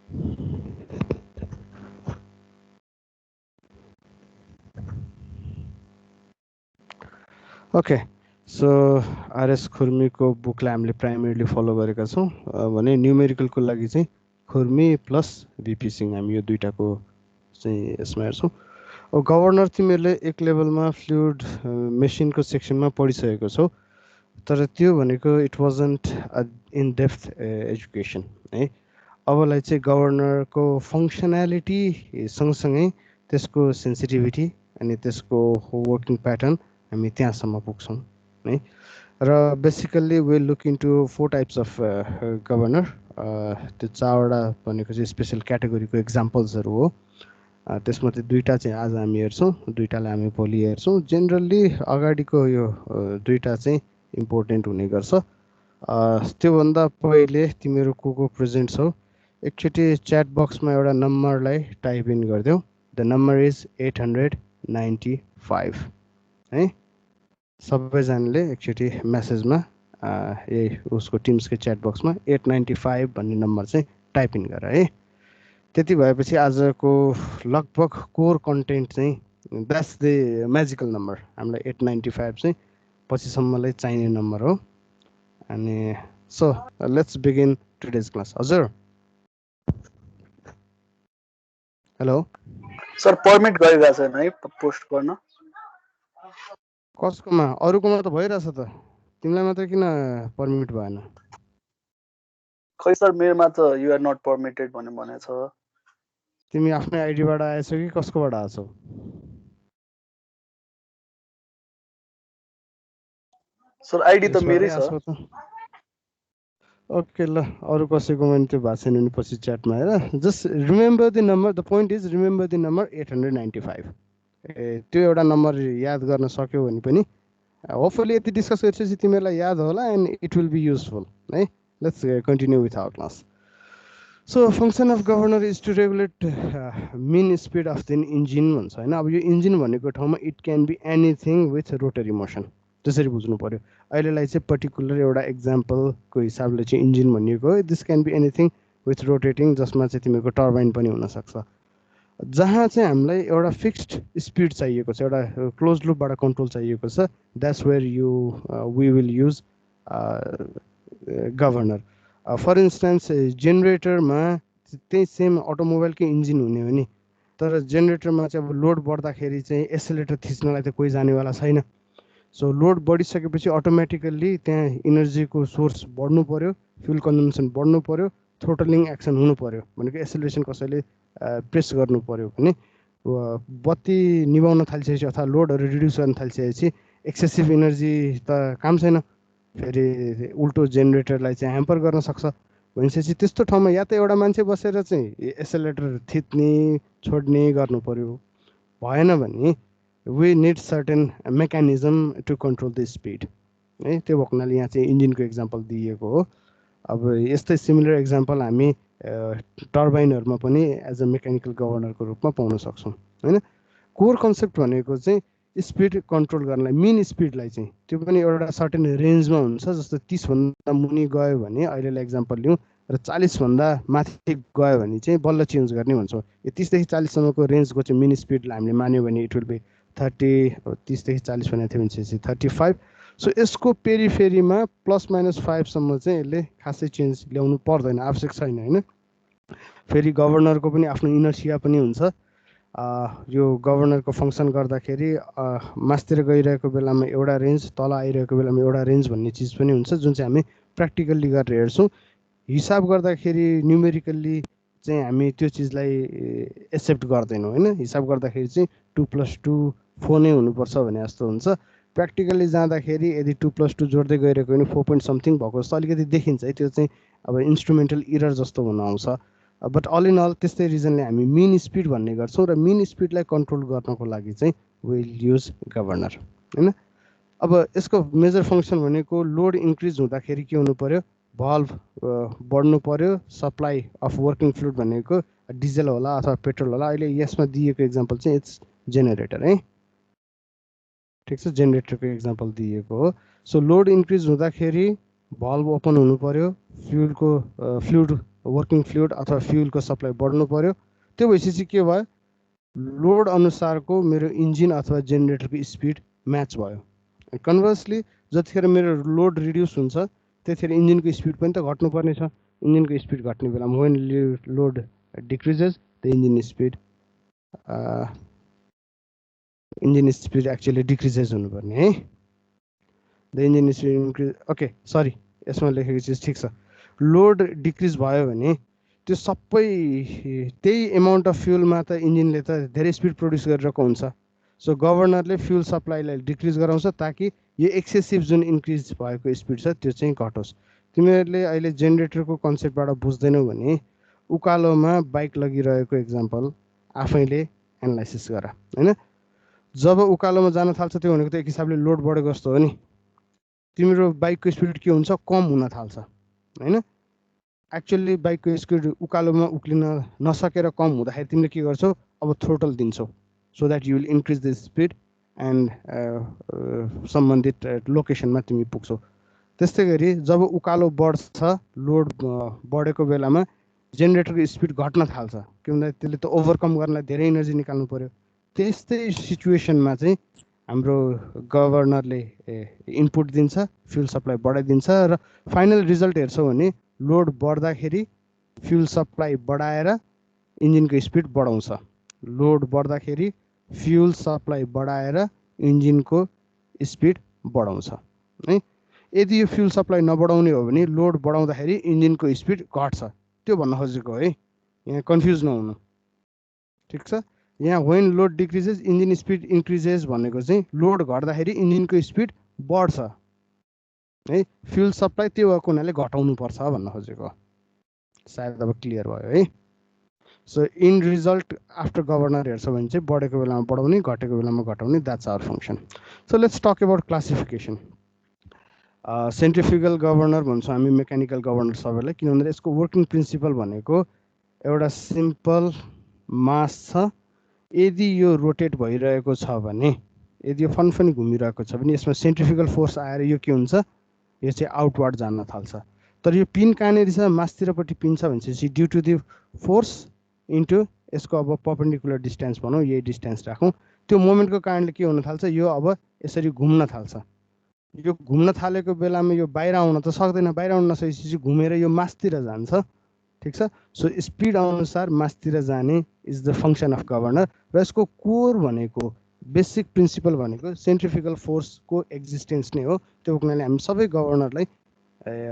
Okay so RS खुर्मीको बुकलाई हामीले primarily follow गरेका छौँ भने न्युमेरिकलको लागि चाहिँ खुर्मी प्लस भिपी सिंह हामी यो दुईटाको चाहिँ यसमा हेर्छौँ अब गभर्नर तिमीहरूले एक लेभलमा फ्लुइड मेसिनको सेक्सनमा पढिसकेको छौ तर त्यो भनेको it wasn't in depth education है अबलाई चाहिँ गभर्नरको फङ्सनालिटी सँगसँगै त्यसको सेन्सिटिभिटी अनि त्यसको वर्किङ प्याटर्न हामी त्यहाँसम्म पुग्छौँ है र basically will look into 4 types of governor त्यो 4वटा भनेको चाहिँ स्पेसल क्याटेगोरीको इक्जाम्पल्सहरू हो त्यसमध्ये दुईटा चाहिँ आज हामी हेर्छौँ दुईटालाई हामी भोलि हेर्छौँ जेनरली अगाडिको यो दुईटा चाहिँ इम्पोर्टेन्ट हुने गर्छ त्योभन्दा पहिले तिमीहरू को प्रेजेन्ट छौ एकचोटि च्याट बक्समा एउटा नम्बरलाई टाइप इन गरिदेऊ द नम्बर इज 895 है सबैजनाले एकचोटि मेसेजमा यही उसको टिम्सको च्याट बक्समा 895 भन्ने नम्बर चाहिँ टाइप इन गर है त्यति भएपछि आजको लगभग कोर कन्टेन्ट चाहिँ द्याट्स द म्याजिकल नम्बर हामीलाई 895 चाहिँ पछिसम्मलाई चाहिने नम्बर हो अनि so let's begin today's class हजुर हेलो सर परमिट गरिरहेको छैन है पोस्ट गर्न कसकोमा अरूकोमा त भइरहेछ त तिमीलाई मात्रै किन पर्मिट भएन खै सर मेरोमा त यु आर नट परमिटेड भनेको छ तिमी आफ्नै आइडीबाट आएछौ कि कसकोबाट आछौ सर आइडी त मेरै छ ओके ल अरू कसैकोमा नि त्यो भएको छैन भने पछि च्याटमा हेर just remember the number the point is remember the number 895 त्यो एउटा नम्बर याद गर्न सक्यौ भने पनि होपफुली यति डिस्कस गरेपछि तिमीहरूलाई याद होला and it will be useful है let's continue with our class so function of governor is to regulate mean speed of the engine भन्छ होइन अब यो इन्जिन भनेको ठाउँमा it can be anything with rotary motion त्यसरी बुझ्नु पर्यो अहिलेलाई चाहिँ पर्टिकुलर एउटा इक्जाम्पलको हिसाबले चाहिँ इन्जिन भनिएको हो this can be anything with rotating जसमा चाहिँ तिमीहरूको टर्बाइन पनि हुनसक्छ जहाँ चाहिँ हामीलाई एउटा फिक्स्ड स्पिड चाहिएको छ एउटा क्लोज लुपबाट कन्ट्रोल चाहिएको छ that's where you we will use governor for instance जेनेरेटरमा त्यही सेम अटोमोबाइलकै इन्जिन हुने हो नि तर जेनेरेटरमा चाहिँ अब लोड बढ्दाखेरि चाहिँ एसेलेटर थिच्नलाई त कोही जानेवाला छैन सो लोड बढिसकेपछि अटोमेटिकल्ली त्यहाँ इनर्जीको सोर्स बढ्नु पऱ्यो फ्युल कन्जम्सन बढ्नु पऱ्यो थ्रोटलिङ एक्सन हुनु पऱ्यो भनेको एसेलेरेसन कसैले प्रेस गर्नु पऱ्यो भने बत्ती निभाउन थालिसकेपछि अथवा लोडहरू रिड्युस गर्न थालिसकेपछि एक्सेसिभ इनर्जी त काम छैन फेरि उल्टो जेनेरेटरलाई चाहिँ ह्याम्पर गर्न सक्छ भनेपछि त्यस्तो ठाउँमा या त एउटा मान्छे बसेर चाहिँ एसेलेटर थिच्ने छोड्ने गर्नु पऱ्यो भएन भने we need certain mechanism to control the speed है त्यो भएको हुनाले यहाँ चाहिँ इन्जिनको इक्जाम्पल दिएको हो अब यस्तै सिमिलर इक्जाम्पल हामी टर्बाइनहरूमा पनि एज अ मेकानिकल गभर्नरको रूपमा पाउन सक्छौँ होइन कोर कन्सेप्ट भनेको चाहिँ स्पिड कन्ट्रोल गर्नलाई मिन स्पिडलाई चाहिँ त्यो पनि एउटा सर्टेन रेन्जमा हुन्छ जस्तो 30भन्दा मुनि गयो भने अहिलेलाई इक्जाम्पल लिउँ र 40भन्दा माथि गयो भने चाहिँ बल्ल चेन्ज गर्ने भन्छौँ यो 30देखि 40सम्मको रेन्जको चाहिँ मिन स्पिडलाई हामीले मान्यो भने इट विल बी 30 30देखि 40 भनेको थियो भने 35 सो यसको पेरिफेरीमा ±5सम्म चाहिँ यसले खासै चेन्ज ल्याउनु पर्दैन आवश्यक छैन होइन फेरि गभर्नरको पनि आफ्नो इनर्सिया पनि हुन्छ यो गभर्नरको फङ्सन गर्दाखेरि मास्तिर गइरहेको बेलामा एउटा रेन्ज तल आइरहेको बेलामा एउटा रेन्ज भन्ने चिज पनि हुन्छ जुन चाहिँ हामी प्र्याक्टिकल्ली गरेर हेर्छौँ हिसाब गर्दाखेरि न्युमेरिकल्ली चाहिँ हामी त्यो चिजलाई एक्सेप्ट गर्दैनौँ होइन हिसाब गर्दाखेरि चाहिँ 2+2 4 नै हुनुपर्छ भने जस्तो हुन्छ प्र्याक्टिकल्ली जाँदाखेरि यदि 2+2 जोड्दै गइरहेको भने 4 पोइन्ट समथिङ भएको जस्तो अलिकति देखिन्छ है त्यो चाहिँ अब इन्स्ट्रुमेन्टल इरर जस्तो हुन आउँछ बट अल इन अल त्यस्तै रिजनले हामी मिन स्पिड भन्ने गर्छौँ र मिन स्पिडलाई कन्ट्रोल गर्नको लागि चाहिँ विल युज गभर्नर होइन अब यसको मेजर फङ्सन भनेको लोड इन्क्रिज हुँदाखेरि के हुनु पऱ्यो भल्भ बढ्नु पऱ्यो सप्लाई अफ वर्किङ फ्लुइड भनेको डिजल होला अथवा पेट्रोल होला अहिले यसमा दिएको इक्जाम्पल चाहिँ इट्स जेनेरेटर है ठिक छ जेनेरेटरको इक्जाम्पल दिएको हो सो लोड इन्क्रिज हुँदाखेरि भल्भ ओपन हुनु पऱ्यो फ्लुइड वर्किङ फ्लुइड अथवा फ्युलको सप्लाई बढ्नु पर्यो। त्यो भएपछि के भयो, लोड अनुसारको मेरो इन्जिन अथवा जेनेरेटरको स्पिड म्याच भयो। कन्भर्सली जतिखेर मेरो लोड रिड्युस हुन्छ त्यतिखेर इन्जिनको स्पिड पनि त घट्नुपर्ने छ। इन्जिनको स्पिड घट्ने बेलामा when load decreases the engine speed actually decreases हुनुपर्ने है। The engine speed increase, okay sorry यसमा लेखेको चिज ठिक छ। लोड डिक्रिज भयो भने त्यो सबै त्यही एमाउन्ट अफ फ्युलमा त इन्जिनले त धेरै स्पिड प्रड्युस गरिरहेको हुन्छ। सो गभर्नरले फ्युल सप्लाईलाई डिक्रिज गराउँछ ताकि यो एक्सेसिभ जुन इन्क्रिज भएको स्पिड छ त्यो चाहिँ घटोस्। तिमीहरूले अहिले जेनेरेटरको कन्सेप्टबाट बुझ्दैनौ भने उकालोमा बाइक लगिरहेको एक्जाम्पल आफैले एनालाइसिस गर होइन। जब उकालोमा जान थाल्छ त्यो भनेको त एक हिसाबले लोड बढेको जस्तो हो नि। तिम्रो बाइकको स्पिड के हुन्छ, कम हुन थाल्छ होइन। एक्चुअली बाइकको स्पिड उकालोमा उक्लिन नसकेर कम हुँदाखेरि तिमीले के गर्छौ, अब थ्रोटल दिन्छौ so that you will increase the speed and सम्बन्धित लोकेसनमा तिमी पुग्छौ। त्यस्तै गरी जब उकालो बढ्छ, लोड बढेको बेलामा जेनेरेटरको स्पिड घट्न थाल्छ, के भन्दा त्यसले त ओभरकम गर्नलाई धेरै इनर्जी निकाल्नु पर्यो। त्यस्तै सिचुएसनमा चाहिँ हाम्रो गभर्नरले इनपुट दिन्छ, फ्युल सप्लाई बढाइदिन्छ र फाइनल रिजल्ट हेर्छौँ भने लोड बढ्दाखेरि फ्युल सप्लाई बढाएर इन्जिनको स्पिड बढाउँछ। लोड बढ्दाखेरि फ्युल सप्लाई बढाएर इन्जिनको स्पिड बढाउँछ है। यदि यो फ्युल सप्लाई नबढाउने हो भने लोड बढाउँदाखेरि इन्जिनको स्पिड घट्छ। त्यो भन्न खोजेको है, यहाँ कन्फ्युज नहुनु, ठिक छ। यहाँ when load decreases engine speed increases भनेको चाहिँ लोड घट्दाखेरि इन्जिनको स्पिड बढ्छ है। फ्युल सप्लाई त्यो भएको हुनाले घटाउनु पर्छ भन्न खोजेको, सायद अब क्लियर भयो है। So in result after governor हेर्छ भने चाहिँ बढेको बेलामा बढाउने, घटेको बेलामा घटाउने, that's our function. So let's talk about classification. Centrifugal governor भन्छौँ हामी मेकानिकल गभर्नर सबैलाई, किन भन्दा यसको वर्किङ प्रिन्सिपल भनेको एउटा सिम्पल मास छ। यदि यो रोटेट भइरहेको छ भने, यदि यो फनफनी घुमिरहेको छ भने यसमा सेन्ट्रिफ्युगल फोर्स आएर यो के हुन्छ, यो चाहिँ आउटवर्ड जान थाल्छ। तर यो पिन कहाँनिर छ, मासतिरपट्टि पिन छ भनेपछि due to the force into यसको अब पर्पेन्डिकुलर डिस्टेन्स भनौँ, यही डिस्टेन्स राखौँ, त्यो मोमेन्टको कारणले के हुन थाल्छ, यो अब यसरी घुम्न थाल्छ। यो घुम्न थालेको बेलामा यो बाहिर आउन त सक्दैन, बाहिर आउन नसकेपछि घुमेर यो मासतिर जान्छ, ठिक छ। सो स्पिड अनुसार मासतिर जाने is the function of governor. र यसको कोर भनेको, बेसिक प्रिन्सिपल भनेको सेन्ट्रिफ्युगल फोर्सको एक्जिस्टेन्स नै हो। त्यो हुनाले हामी सबै गभर्नरलाई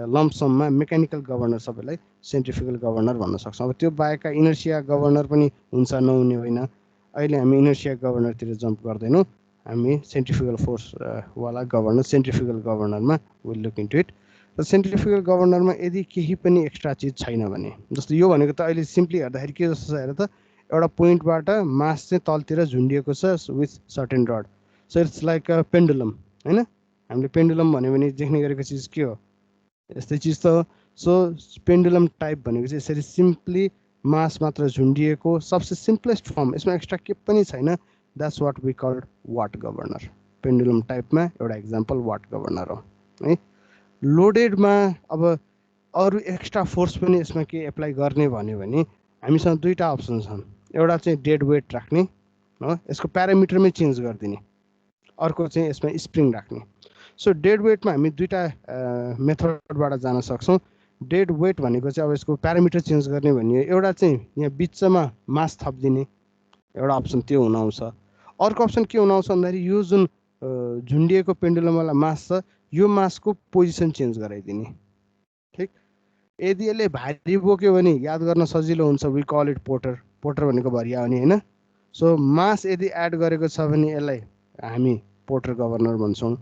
लम्पसममा मेकानिकल गभर्नर सबैलाई सेन्ट्रिफ्युगल गभर्नर भन्न सक्छौँ। अब त्यो बाहेकका इनर्सिया गभर्नर पनि हुन्छ, नहुने होइन। अहिले हामी इनर्सिया गभर्नरतिर जम्प गर्दैनौँ, हामी सेन्ट्रिफ्युगल फोर्स वाला गभर्नर, सेन्ट्रिफ्युगल गभर्नरमा विल लुक इन्टु इट। र सेन्ट्रिफ्युगल गभर्नरमा यदि केही पनि एक्स्ट्रा चिज छैन भने, जस्तो यो भनेको त अहिले सिम्पली हेर्दाखेरि के जस्तो छ हेर त, एउटा पोइन्टबाट मास चाहिँ तलतिर झुन्डिएको छ with certain rod. So it's like a pendulum होइन। हामीले पेन्डुलम भन्यो भने देख्ने गरेको चिज के हो, यस्तै चिज त हो। सो पेन्डुलम टाइप भनेको चाहिँ यसरी सिम्पली मास मात्र झुन्डिएको सबसे सिम्पलेस्ट फर्म, यसमा एक्स्ट्रा के पनि छैन, that's what we called what governor. Pendulum टाइपमा एउटा एक्जाम्पल वाट गभर्नर हो है। लोडेडमा अब अरू एक्स्ट्रा फोर्स पनि यसमा के एप्लाई गर्ने भन्यो भने हामीसँग दुईवटा अप्सन छन्। एउटा चाहिँ डेड वेट राख्ने हो, यसको प्यारामिटरमै चेन्ज गरिदिने, अर्को चाहिँ यसमा स्प्रिङ राख्ने। सो डेड वेटमा हामी दुईवटा मेथडबाट जान सक्छौँ। डेड वेट भनेको चाहिँ अब यसको प्यारामिटर चेन्ज गर्ने भन्ने, एउटा चाहिँ यहाँ बिचमा मास थपिदिने, एउटा अप्सन त्यो हुन आउँछ। अर्को अप्सन के हुन आउँछ भन्दाखेरि यो जुन झुन्डिएको पेन्डुलमवाला मास छ यो मासको पोजिसन चेन्ज गराइदिने, ठिक। यदि यसले भारी बोक्यो भने याद गर्न सजिलो हुन्छ, we call it porter. Porter भनेको भरिया हो नि होइन। सो मास यदि एड गरेको छ भने यसलाई हामी पोर्टर गभर्नर भन्छौँ।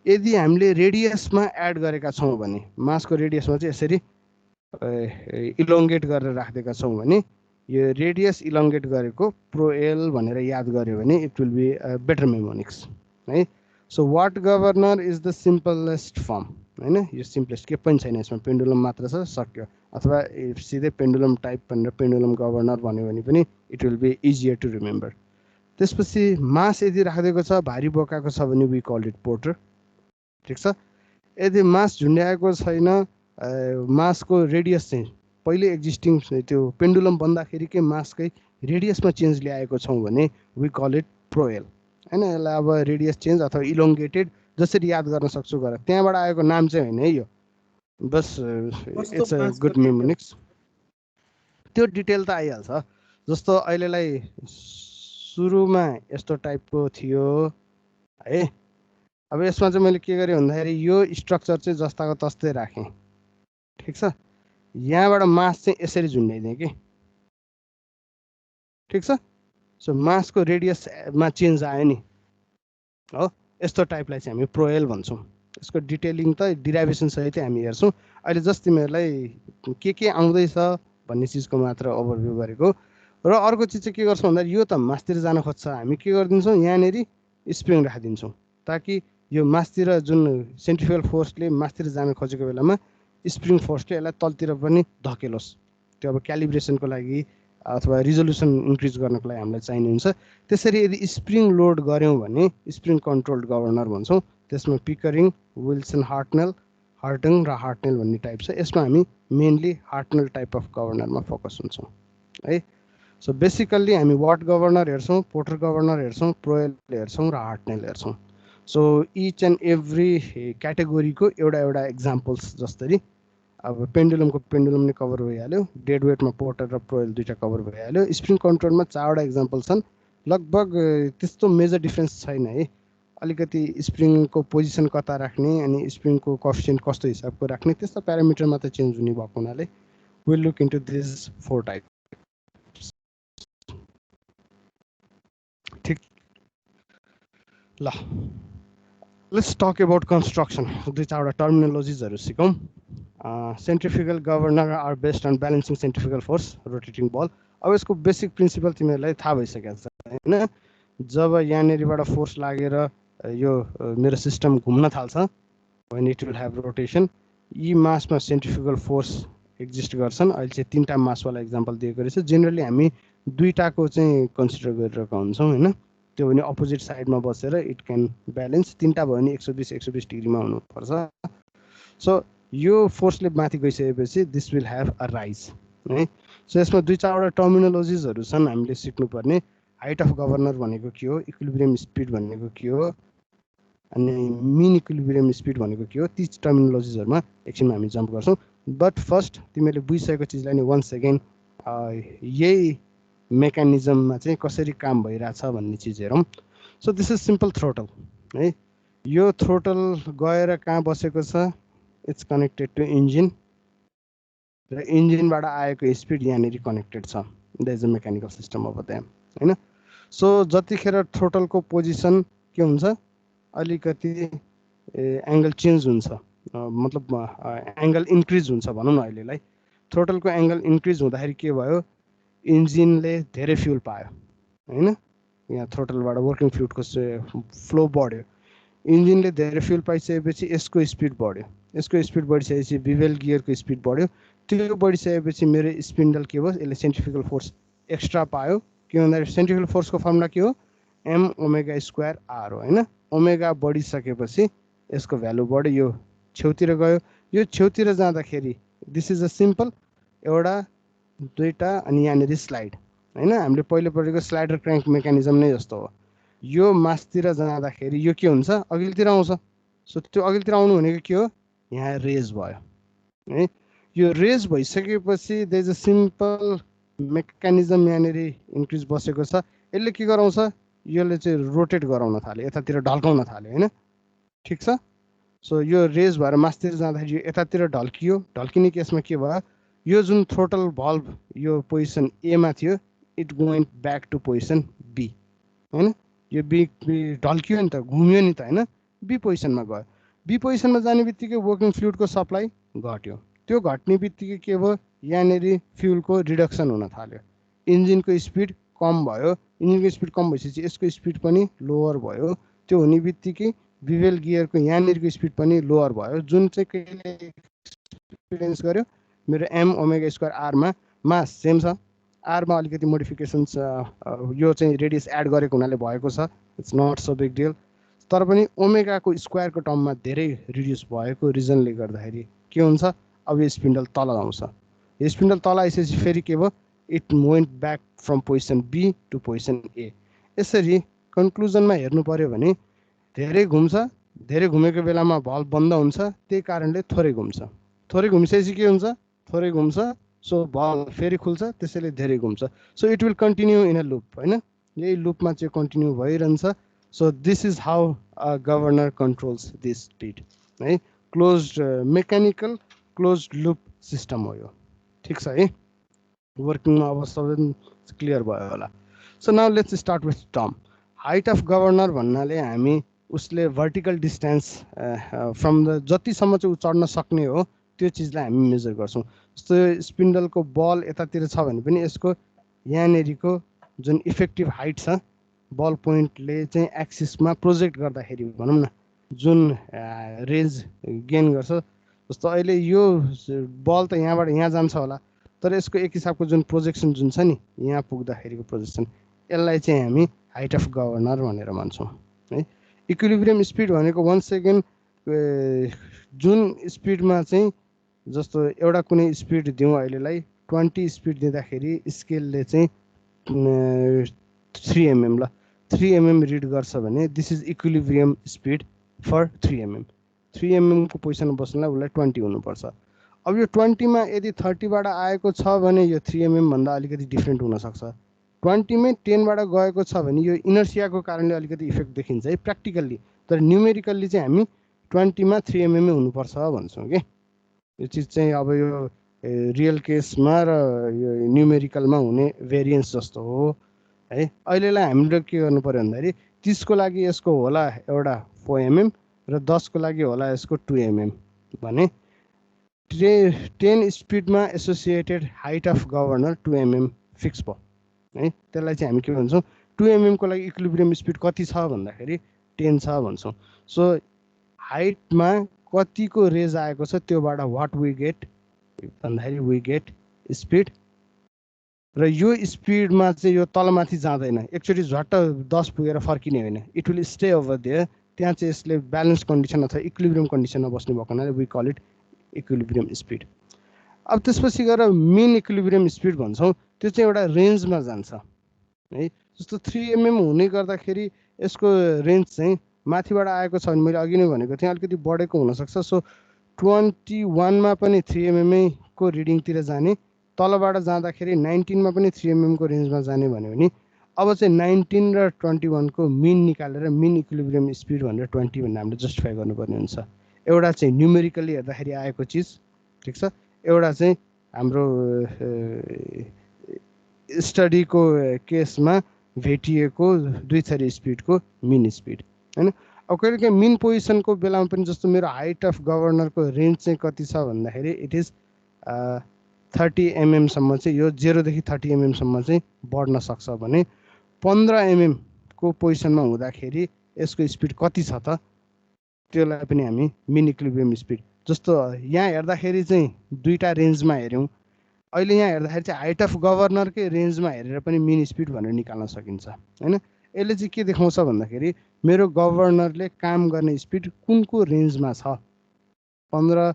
यदि हामीले रेडियसमा एड गरेका छौँ भने, मासको रेडियसमा चाहिँ यसरी इलोङ्गेट गरेर राखिदिएका छौँ भने, यो रेडियस इलोङ्गेट गरेको प्रोएल भनेर याद गऱ्यो भने it will be better mnemonics है। So what governor is the simplest form होइन, यो सिम्पलेस्ट के पनि छैन, यसमा पेन्डुलम मात्र छ, सक्यो। अथवा सिधै पेन्डुलम टाइप भनेर पेन्डुलम गभर्नर भन्यो भने पनि it will be easier to remember. त्यसपछि मास यदि राखिदिएको छ, भारी बोकाएको छ भने वी कल इट पोर्टर, ठिक छ। यदि मास झुन्ड्याएको छैन, मासको रेडियस चाहिँ पहिले एक्जिस्टिङ त्यो पेन्डुलम बन्दाखेरिकै मासकै रेडियसमा चेन्ज ल्याएको छौँ भने वी कल इट प्रोएल हैन। यसलाई अब रेडियस चेन्ज अथवा इलोङ्गेटेड जसरी याद गर्न सक्छु गर, त्यहाँबाट आएको नाम चाहिँ होइन है यो, बस इट्स अ गुड मेमोनिक्स। त्यो डिटेल त आइहाल्छ। जस्तो अहिलेलाई सुरुमा यस्तो टाइपको थियो है, अब यसमा चाहिँ मैले के गरेँ भन्दाखेरि यो स्ट्रक्चर चाहिँ जस्ताको तस्तै राखेँ, ठिक छ। यहाँबाट मास चाहिँ यसरी झुन्ड्याइदिएँ कि, ठिक छ। सो मासको रेडियसमा चेन्ज आयो नि, हो यस्तो टाइपलाई चाहिँ हामी प्रोएल भन्छौँ। यसको डिटेलिङ त डिराइभेसन सहितै हामी हेर्छौँ। अहिले जस्ट तिमीहरूलाई के आउँदैछ भन्ने चिजको मात्र ओभरभ्यू गरेको। र अर्को चिज चाहिँ के गर्छौँ भन्दाखेरि यो त मासतिर जान खोज्छ, हामी के गरिदिन्छौँ यहाँनिर स्प्रिङ राखिदिन्छौँ ताकि यो मासतिर जुन सेन्ट्रिफ्युगल फोर्सले मासतिर जान खोजेको बेलामा स्प्रिङ फोर्सले यसलाई तलतिर पनि धकेलोस्। त्यो अब क्यालिब्रेसनको लागि अथवा रिजोल्युसन इन्क्रिज गर्नको लागि हामीलाई चाहिने हुन्छ। त्यसरी यदि स्प्रिङ लोड गऱ्यौँ भने स्प्रिङ कन्ट्रोल्ड गभर्नर भन्छौँ। त्यसमा पिकरिङ, विल्सन हार्टङ र हार्टनेल भन्ने टाइप छ। यसमा हामी मेनली हार्टनेल टाइप अफ गभर्नरमा फोकस हुन्छौँ है। सो बेसिकल्ली हामी वाट गभर्नर हेर्छौँ, पोर्टर गभर्नर हेर्छौँ, प्रोएल हेर्छौँ र हार्टनेल हेर्छौँ। सो इच एन्ड एभ्री क्याटेगोरीको एउटा एक्जाम्पल्स, जसरी अब पेन्डुलमको पेन्डुलम नै कभर भइहाल्यो, डेड वेटमा पोर्टर र प्रोएल दुईवटा कभर भइहाल्यो। स्प्रिङ कन्ट्रोलमा 4वटा एक्जाम्पल छन्। लगभग त्यस्तो मेजर डिफ्रेन्स छैन है। अलिकति स्प्रिङको पोजिसन कता राख्ने अनि स्प्रिङको कोएफिसिएन्ट कस्तो हिसाबको राख्ने त्यस्तो प्यारामिटर मात्रै चेन्ज हुने भएको हुनाले will look into this 4 type. ठिक ल, लेट्स टक अबाउट कन्स्ट्रक्सन। दुई चारवटा टर्मिनोलोजिजहरू सिकौँ। Centrifugal governor are based on balancing centrifugal force rotating ball. अब यसको बेसिक प्रिन्सिपल तिमीहरूलाई थाहा भइसकेको छ होइन। जब यहाँनिरबाट फोर्स लागेर यो मेरो सिस्टम घुम्न थाल्छ, when it will have rotation, यी मासमा सेन्ट्रिफ्युगल फोर्स एक्जिस्ट गर्छन्। अहिले चाहिँ 3टा मासवाला एक्जाम्पल दिएको रहेछ। जेनरली हामी 2टाको चाहिँ कन्सिडर गरिरहेको हुन्छौँ होइन। त्यो भने अपोजिट साइडमा बसेर इट क्यान ब्यालेन्स। 3टा भयो भने 120 डिग्रीमा हुनुपर्छ। सो यो फोर्सले माथि गइसकेपछि this will have a rise है। सो यसमा 2-4वटा टर्मिनोलोजिजहरू छन् हामीले सिक्नुपर्ने। हाइट अफ गभर्नर भनेको के हो, इक्विलिब्रियम स्पिड भनेको के हो, अनि मिन इक्विलिब्रियम स्पिड भनेको के हो, ती टर्मिनोलोजिजहरूमा एकछिनमा हामी जम्प गर्छौँ। बट फर्स्ट तिमीहरूले बुझिसकेको चिजलाई नि वन्स अगेन यही मेकानिजममा चाहिँ कसरी काम भइरहेछ भन्ने चिज हेरौँ। So this is simple throttle है। यो थ्रोटल गएर कहाँ बसेको छ, इट्स कनेक्टेड टु इन्जिन र इन्जिनबाट आएको स्पिड यहाँनिर कनेक्टेड छ। That is a mechanical system of damn होइन। सो जतिखेर थ्रोटलको पोजिसन के हुन्छ, अलिकति एङ्गल चेन्ज हुन्छ, मतलब एङ्गल इन्क्रिज हुन्छ भनौँ न। अहिलेलाई थ्रोटलको एङ्गल इन्क्रिज हुँदाखेरि के भयो, इन्जिनले धेरै फ्युल पायो होइन। यहाँ थ्रोटलबाट वर्किङ फ्लुइडको फ्लो बढ्यो, इन्जिनले धेरै फ्युल पाइसकेपछि यसको स्पिड बढ्यो, यसको स्पिड बढिसकेपछि बिभेल गियरको स्पिड बढ्यो। त्यो बढिसकेपछि मेरो स्पिन्डल के भयो, यसले सेन्ट्रिफ्युगल फोर्स एक्स्ट्रा पायो। के भन्दाखेरि सेन्ट्रिफ्युगल फोर्सको फर्मुला के हो, एम ओमेगा स्क्वायर आर हो होइन। ओमेगा बढिसकेपछि यसको भ्यालु बढ्यो, यो छेउतिर गयो। यो छेउतिर जाँदाखेरि दिस इज अ सिम्पल एउटा 2टा अनि यहाँनिर स्लाइड होइन। हामीले पहिले पढेको स्लाइडर क्र्याङ्क मेकानिजम नै जस्तो हो। यो मासतिर जाँदाखेरि यो के हुन्छ, अघिल्तिर आउँछ। सो त्यो अघिल्तिर आउनु भनेको के हो, यहाँ रेज भयो है। यो रेज भइसकेपछि there is a simple mechanism यहाँनिर इन्क्रिज बसेको छ। यसले के गराउँछ, यसले चाहिँ रोटेट गराउन थाल्यो, यतातिर ढल्काउन थाल्यो होइन, ठिक छ। सो यो रेज भएर मासतिर जाँदाखेरि यो यतातिर ढल्कियो। ढल्किने केसमा के भयो, यो जुन थ्रोटल भल्भ यो पोजिसन एमा थियो, it going back to position B होइन। यो बी ढल्कियो नि त, घुम्यो नि त होइन, बी पोजिसनमा गयो। बी पोजिसनमा जाने बित्तिकै वर्किङ फ्लुइडको सप्लाई घट्यो। त्यो घट्ने बित्तिकै के भयो, यहाँनिर फ्युलको रिडक्सन हुन थाल्यो, इन्जिनको स्पिड कम भयो। इन्जिनको स्पिड कम भइसकेपछि यसको स्पिड पनि लोवर भयो। त्यो हुने बित्तिकै बिभेल गियरको यहाँनिरको स्पिड पनि लोवर भयो, जुन चाहिँ कहिले एक्सपिरियन्स गर्यो मेरो एम ओमेगा स्क्वायर आरमा मास सेम छ, आरमा अलिकति मोडिफिकेसन्स यो चाहिँ रेडियस एड गरेको हुनाले भएको छ, it's not so big deal. तर पनि ओमेगाको स्क्वायरको टर्ममा धेरै रिड्युस भएको रिजनले गर्दाखेरि के हुन्छ, अब यो स्पिन्डल तल आउँछ। यो स्पिन्डल तल आइसकेपछि फेरि के भयो, it went back from position B to position A. यसरी कन्क्लुजनमा हेर्नु पर्यो भने धेरै घुम्छ, धेरै घुमेको बेलामा भल्भ बन्द हुन्छ, त्यही कारणले थोरै घुम्छ। थोरै घुमिसकेपछि के हुन्छ, थोरै घुम्छ, सो भल्भ फेरि खुल्छ, त्यसैले धेरै घुम्छ। So it will continue in a loop, होइन, यही लुपमा चाहिँ कन्टिन्यू भइरहन्छ। So this is how a governor controls this speed, है। Closed mechanical closed loop system हो यो, ठिक छ है। वर्किङमा अब सबै क्लियर भयो होला। So now let's start with term. Height of governor भन्नाले हामी उसले भर्टिकल डिस्टेन्स फ्रम द जतिसम्म चाहिँ ऊ चढ्न सक्ने हो त्यो चिजलाई हामी मेजर गर्छौँ। जस्तो स्पिन्डलको बल यतातिर छ भने पनि यसको यहाँनेरिको जुन इफेक्टिभ हाइट छ बल पोइन्टले चाहिँ एक्सिसमा प्रोजेक्ट गर्दाखेरि भनौँ न जुन रेन्ज गेन गर्छ। जस्तो अहिले यो बल त यहाँबाट यहाँ जान्छ होला, तर यसको एक हिसाबको जुन प्रोजेक्सन जुन छ नि यहाँ पुग्दाखेरिको प्रोजेक्सन, यसलाई चाहिँ हामी हाइट अफ गभर्नर भनेर भन्छौँ, है। इक्विलिब्रियम स्पिड भनेको 1 सेकेन्ड जुन स्पिडमा चाहिँ जस्तो एउटा कुनै स्पिड दिउँ अहिलेलाई 20 स्पिड दिँदाखेरि स्केलले चाहिँ 3 mm ल 3 mm रिड गर्छ भने this is equilibrium speed for 3 mm। 3 mm को पोजिसनमा बस्नलाई उसलाई 20 हुनुपर्छ। अब यो 20 मा यदि 30 बाट आएको छ भने यो 3 mm भन्दा अलिकति डिफ्रेन्ट हुनसक्छ। 20 मै 10 बाट गएको छ भने यो इनर्सियाको कारणले अलिकति इफेक्ट देखिन्छ है प्र्याक्टिकल्ली, तर न्युमेरिकल्ली चाहिँ हामी 20 मा 3 mm हुनुपर्छ भन्छौँ कि। यो चिज चाहिँ अब यो रियल केसमा र यो न्युमेरिकलमा हुने भेरिएन्स जस्तो हो, है। अहिलेलाई हामीले के गर्नु पर्यो भन्दाखेरि 30 को लागि यसको होला एउटा 4 mm र 10 को लागि होला यसको 2 mm भने 10 स्पिडमा associated height of governor 2 mm fix भयो, है। त्यसलाई चाहिँ हामी के भन्छौँ, 2 mm को लागि इक्विलिब्रियम स्पिड कति छ भन्दाखेरि 10 छ भन्छौँ। सो हाइटमा कतिको रेज आएको छ त्योबाट वाट वी गेट भन्दाखेरि वी गेट स्पिड। र यो स्पिडमा चाहिँ यो तलमाथि जाँदैन, एकचोटि झट्ट 10 पुगेर फर्किने होइन, it will stay over there. त्यहाँ चाहिँ यसले ब्यालेन्स कन्डिसन अथवा इक्विलिब्रियम कन्डिसनमा बस्ने भएको हुनाले we call it equilibrium speed. अब त्यसपछि गएर मेन इक्विलिब्रियम स्पिड भन्छौँ, त्यो चाहिँ एउटा रेन्जमा जान्छ, है। जस्तो 3 mm हुने गर्दाखेरि यसको रेन्ज चाहिँ माथिबाट आएको छ भने मैले अघि नै भनेको थिएँ अलिकति बढेको हुनसक्छ। सो 21 मा पनि 3 mm को रिडिङतिर जाने, तलबाट जाँदाखेरि 19 मा पनि 3 mm को रेन्जमा जाने भन्यो भने अब चाहिँ 19 र 21 को मिन निकालेर मिन इक्विलिब्रियम स्पिड भनेर 20 भनेर हामीले जस्टिफाई गर्नुपर्ने हुन्छ। एउटा चाहिँ न्युमेरिकल्ली हेर्दाखेरि आएको चिज, ठिक छ, एउटा चाहिँ हाम्रो स्टडीको केसमा भेटिएको दुई थरी स्पिडको मिन स्पिड, हैन। अब कहिलेकाहीँ मिन पोजिसनको बेलामा पनि जस्तो मेरो हाइट अफ गभर्नरको रेन्ज चाहिँ कति छ भन्दाखेरि इट इज 30 mm सम्म चाहिँ यो 0 देखि 30 mm सम्म चाहिँ बढ्न सक्छ भने 15 mm को पोजिसनमा हुँदाखेरि यसको स्पिड कति छ त त्यसलाई पनि हामी मिन इक्विलिब्रियम स्पिड। जस्तो यहाँ हेर्दाखेरि चाहिँ दुईटा रेन्जमा हेऱ्यौँ, अहिले यहाँ हेर्दाखेरि चाहिँ हाइट अफ गभर्नरकै रेन्जमा हेरेर पनि मिन स्पिड भनेर निकाल्न सकिन्छ, हैन। यसले चाहिँ के देखाउँछ भन्दाखेरि मेरो गभर्नरले काम गर्ने स्पिड कुनको रेन्जमा छ। 15